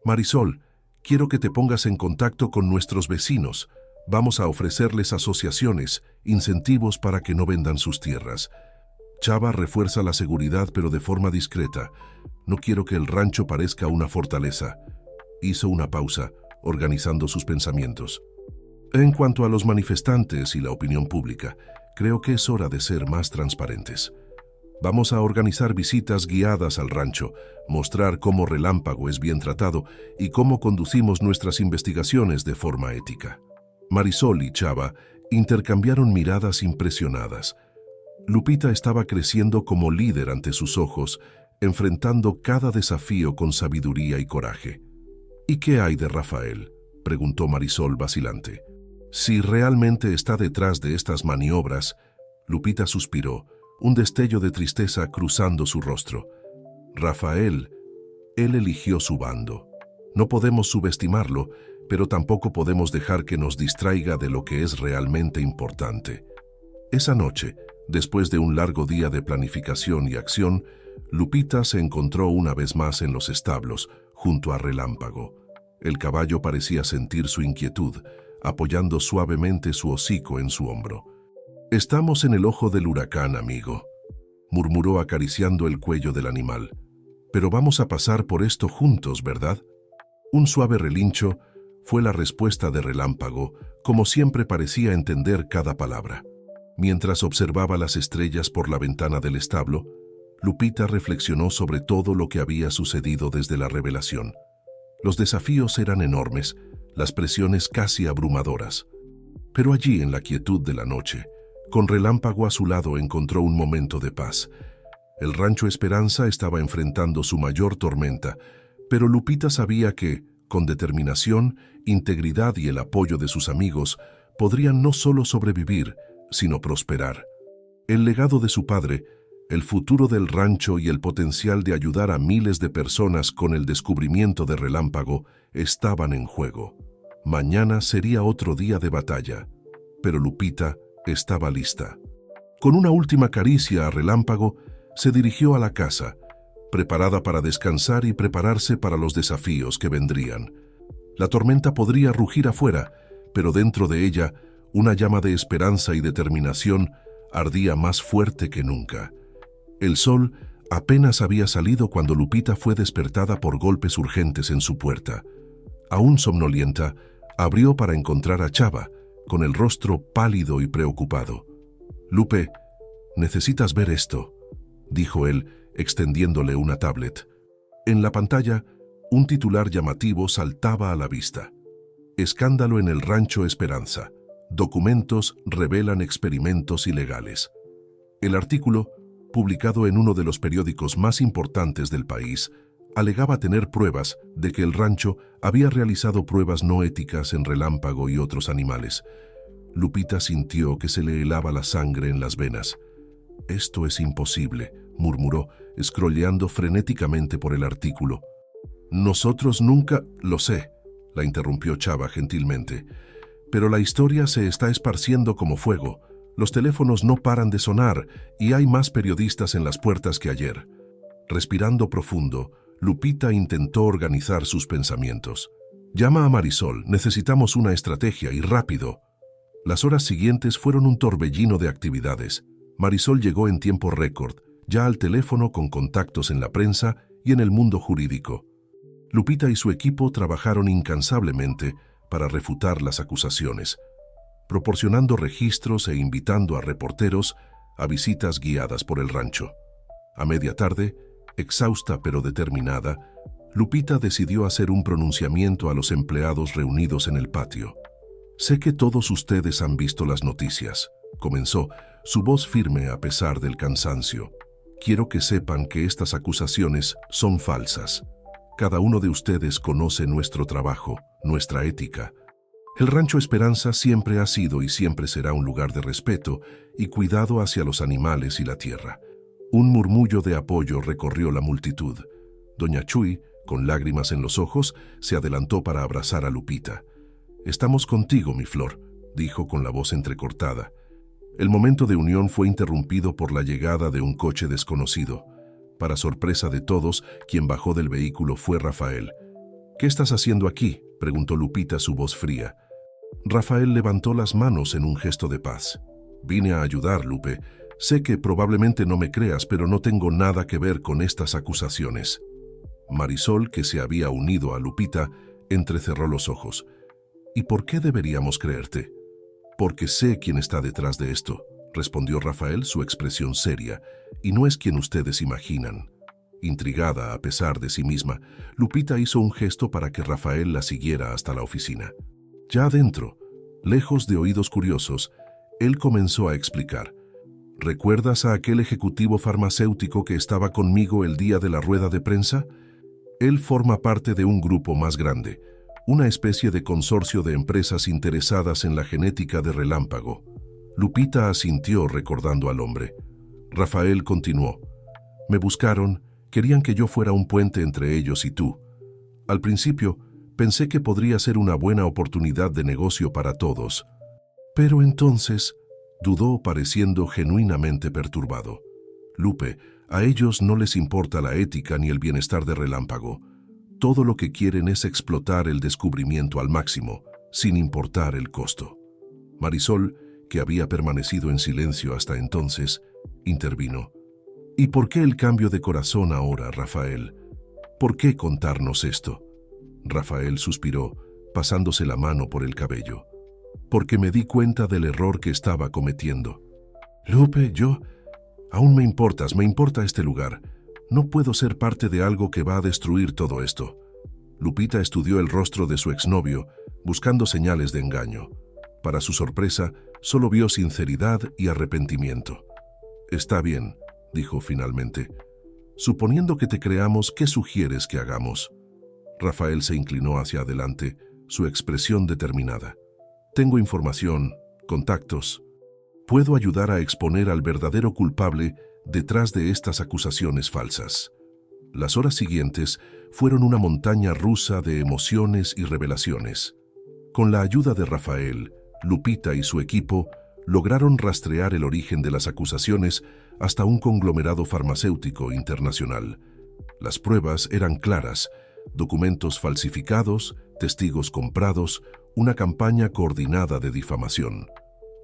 Marisol, quiero que te pongas en contacto con nuestros vecinos. Vamos a ofrecerles asociaciones, incentivos para que no vendan sus tierras. Chava refuerza la seguridad, pero de forma discreta. No quiero que el rancho parezca una fortaleza. Hizo una pausa, organizando sus pensamientos. En cuanto a los manifestantes y la opinión pública, creo que es hora de ser más transparentes. Vamos a organizar visitas guiadas al rancho, mostrar cómo Relámpago es bien tratado y cómo conducimos nuestras investigaciones de forma ética. Marisol y Chava intercambiaron miradas impresionadas. Lupita estaba creciendo como líder ante sus ojos, enfrentando cada desafío con sabiduría y coraje. ¿Y qué hay de Rafael?, preguntó Marisol vacilante. Si realmente está detrás de estas maniobras, Lupita suspiró, un destello de tristeza cruzando su rostro. Rafael, él eligió su bando. No podemos subestimarlo, pero tampoco podemos dejar que nos distraiga de lo que es realmente importante. Esa noche, después de un largo día de planificación y acción, Lupita se encontró una vez más en los establos, junto a Relámpago. El caballo parecía sentir su inquietud, apoyando suavemente su hocico en su hombro. «Estamos en el ojo del huracán, amigo», murmuró acariciando el cuello del animal. «Pero vamos a pasar por esto juntos, ¿verdad?». Un suave relincho fue la respuesta de Relámpago, como siempre parecía entender cada palabra. Mientras observaba las estrellas por la ventana del establo, Lupita reflexionó sobre todo lo que había sucedido desde la revelación. Los desafíos eran enormes, las presiones casi abrumadoras. Pero allí, en la quietud de la noche, con Relámpago a su lado, encontró un momento de paz. El rancho Esperanza estaba enfrentando su mayor tormenta, pero Lupita sabía que, con determinación, integridad y el apoyo de sus amigos, podrían no solo sobrevivir, sino prosperar. El legado de su padre, el futuro del rancho y el potencial de ayudar a miles de personas con el descubrimiento de Relámpago estaban en juego. Mañana sería otro día de batalla, pero Lupita estaba lista. Con una última caricia a Relámpago, se dirigió a la casa, preparada para descansar y prepararse para los desafíos que vendrían. La tormenta podría rugir afuera, pero dentro de ella, una llama de esperanza y determinación ardía más fuerte que nunca. El sol apenas había salido cuando Lupita fue despertada por golpes urgentes en su puerta. Aún somnolienta, abrió para encontrar a Chava, con el rostro pálido y preocupado. «Lupe, necesitas ver esto», dijo él, extendiéndole una tablet. En la pantalla, un titular llamativo saltaba a la vista. «Escándalo en el rancho Esperanza. Documentos revelan experimentos ilegales». El artículo, publicado en uno de los periódicos más importantes del país, alegaba tener pruebas de que el rancho había realizado pruebas no éticas en Relámpago y otros animales. Lupita sintió que se le helaba la sangre en las venas. «Esto es imposible», murmuró, scrolleando frenéticamente por el artículo. «Nosotros nunca...». «Lo sé», la interrumpió Chava gentilmente. «Pero la historia se está esparciendo como fuego. Los teléfonos no paran de sonar y hay más periodistas en las puertas que ayer». Respirando profundo, Lupita intentó organizar sus pensamientos. «Llama a Marisol, necesitamos una estrategia y rápido». Las horas siguientes fueron un torbellino de actividades. Marisol llegó en tiempo récord, ya al teléfono con contactos en la prensa y en el mundo jurídico. Lupita y su equipo trabajaron incansablemente para refutar las acusaciones, proporcionando registros e invitando a reporteros a visitas guiadas por el rancho. A media tarde, exhausta pero determinada, Lupita decidió hacer un pronunciamiento a los empleados reunidos en el patio. «Sé que todos ustedes han visto las noticias», comenzó, su voz firme a pesar del cansancio. «Quiero que sepan que estas acusaciones son falsas. Cada uno de ustedes conoce nuestro trabajo, nuestra ética. El rancho Esperanza siempre ha sido y siempre será un lugar de respeto y cuidado hacia los animales y la tierra». Un murmullo de apoyo recorrió la multitud. Doña Chuy, con lágrimas en los ojos, se adelantó para abrazar a Lupita. «Estamos contigo, mi flor», dijo con la voz entrecortada. El momento de unión fue interrumpido por la llegada de un coche desconocido. Para sorpresa de todos, quien bajó del vehículo fue Rafael. ¿Qué estás haciendo aquí?, preguntó Lupita, su voz fría. Rafael levantó las manos en un gesto de paz. Vine a ayudar, Lupe. Sé que probablemente no me creas, pero no tengo nada que ver con estas acusaciones. Marisol, que se había unido a Lupita, entrecerró los ojos. ¿Y por qué deberíamos creerte? Porque sé quién está detrás de esto, respondió Rafael, su expresión seria, y no es quien ustedes imaginan. Intrigada a pesar de sí misma, Lupita hizo un gesto para que Rafael la siguiera hasta la oficina. Ya adentro, lejos de oídos curiosos, él comenzó a explicar. ¿Recuerdas a aquel ejecutivo farmacéutico que estaba conmigo el día de la rueda de prensa? Él forma parte de un grupo más grande, una especie de consorcio de empresas interesadas en la genética de Relámpago. Lupita asintió recordando al hombre. Rafael continuó. Me buscaron, querían que yo fuera un puente entre ellos y tú. Al principio, pensé que podría ser una buena oportunidad de negocio para todos. Pero entonces, dudó pareciendo genuinamente perturbado. Lupe, a ellos no les importa la ética ni el bienestar de Relámpago. Todo lo que quieren es explotar el descubrimiento al máximo, sin importar el costo. Marisol, que había permanecido en silencio hasta entonces, intervino. ¿Y por qué el cambio de corazón ahora, Rafael? ¿Por qué contarnos esto? Rafael suspiró, pasándose la mano por el cabello. Porque me di cuenta del error que estaba cometiendo. Lupe, aún me importa este lugar. No puedo ser parte de algo que va a destruir todo esto. Lupita estudió el rostro de su exnovio, buscando señales de engaño. Para su sorpresa, solo vio sinceridad y arrepentimiento. Está bien, dijo finalmente. Suponiendo que te creamos, ¿qué sugieres que hagamos? Rafael se inclinó hacia adelante, su expresión determinada. Tengo información, contactos. Puedo ayudar a exponer al verdadero culpable detrás de estas acusaciones falsas. Las horas siguientes fueron una montaña rusa de emociones y revelaciones. Con la ayuda de Rafael, Lupita y su equipo lograron rastrear el origen de las acusaciones hasta un conglomerado farmacéutico internacional. Las pruebas eran claras: documentos falsificados, testigos comprados, una campaña coordinada de difamación.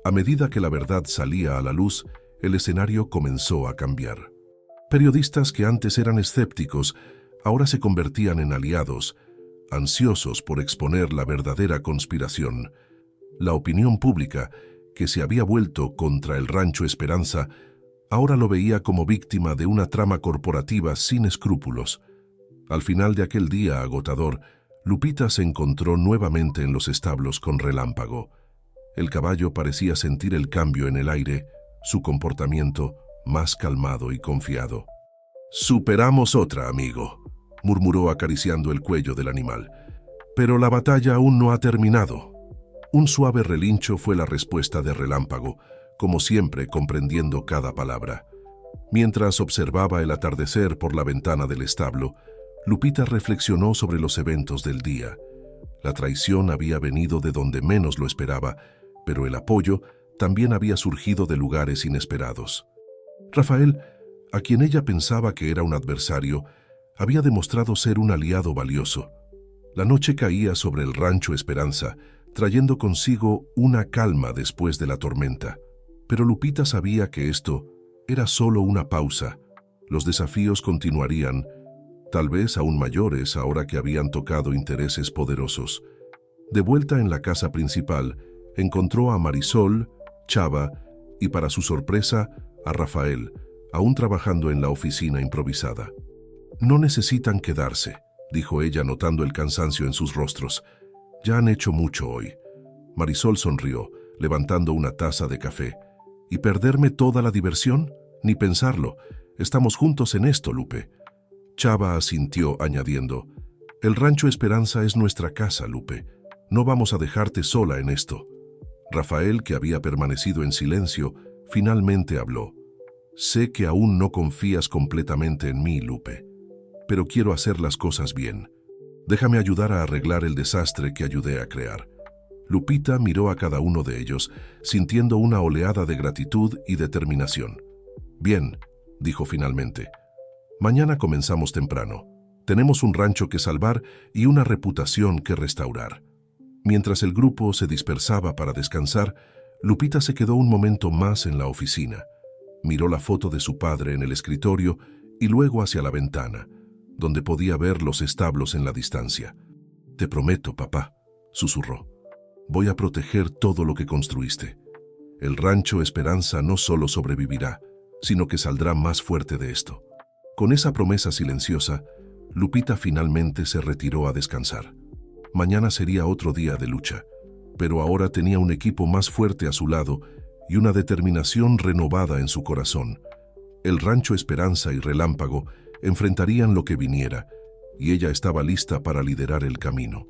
A medida que la verdad salía a la luz, el escenario comenzó a cambiar. Periodistas que antes eran escépticos, ahora se convertían en aliados, ansiosos por exponer la verdadera conspiración. La opinión pública, que se había vuelto contra el Rancho Esperanza, ahora lo veía como víctima de una trama corporativa sin escrúpulos. Al final de aquel día agotador, Lupita se encontró nuevamente en los establos con Relámpago. El caballo parecía sentir el cambio en el aire, su comportamiento más calmado y confiado. «Superamos otra, amigo», murmuró acariciando el cuello del animal. «Pero la batalla aún no ha terminado». Un suave relincho fue la respuesta de Relámpago, como siempre comprendiendo cada palabra. Mientras observaba el atardecer por la ventana del establo, Lupita reflexionó sobre los eventos del día. La traición había venido de donde menos lo esperaba, pero el apoyo también había surgido de lugares inesperados. Rafael, a quien ella pensaba que era un adversario, había demostrado ser un aliado valioso. La noche caía sobre el Rancho Esperanza, trayendo consigo una calma después de la tormenta. Pero Lupita sabía que esto era solo una pausa. Los desafíos continuarían, tal vez aún mayores ahora que habían tocado intereses poderosos. De vuelta en la casa principal, encontró a Marisol, Chava y, para su sorpresa, a Rafael, aún trabajando en la oficina improvisada. «No necesitan quedarse», dijo ella notando el cansancio en sus rostros. «Ya han hecho mucho hoy». Marisol sonrió, levantando una taza de café. «¿Y perderme toda la diversión? Ni pensarlo. Estamos juntos en esto, Lupe». Chava asintió, añadiendo: «El Rancho Esperanza es nuestra casa, Lupe. No vamos a dejarte sola en esto». Rafael, que había permanecido en silencio, finalmente habló. «Sé que aún no confías completamente en mí, Lupe, pero quiero hacer las cosas bien. Déjame ayudar a arreglar el desastre que ayudé a crear». Lupita miró a cada uno de ellos, sintiendo una oleada de gratitud y determinación. «Bien», dijo finalmente. «Mañana comenzamos temprano. Tenemos un rancho que salvar y una reputación que restaurar. Mientras el grupo se dispersaba para descansar, Lupita se quedó un momento más en la oficina. Miró la foto de su padre en el escritorio y luego hacia la ventana, donde podía ver los establos en la distancia. «Te prometo, papá», susurró, «voy a proteger todo lo que construiste. El rancho Esperanza no solo sobrevivirá, sino que saldrá más fuerte de esto». Con esa promesa silenciosa, Lupita finalmente se retiró a descansar. Mañana sería otro día de lucha, pero ahora tenía un equipo más fuerte a su lado y una determinación renovada en su corazón. El rancho Esperanza y Relámpago enfrentarían lo que viniera, y ella estaba lista para liderar el camino.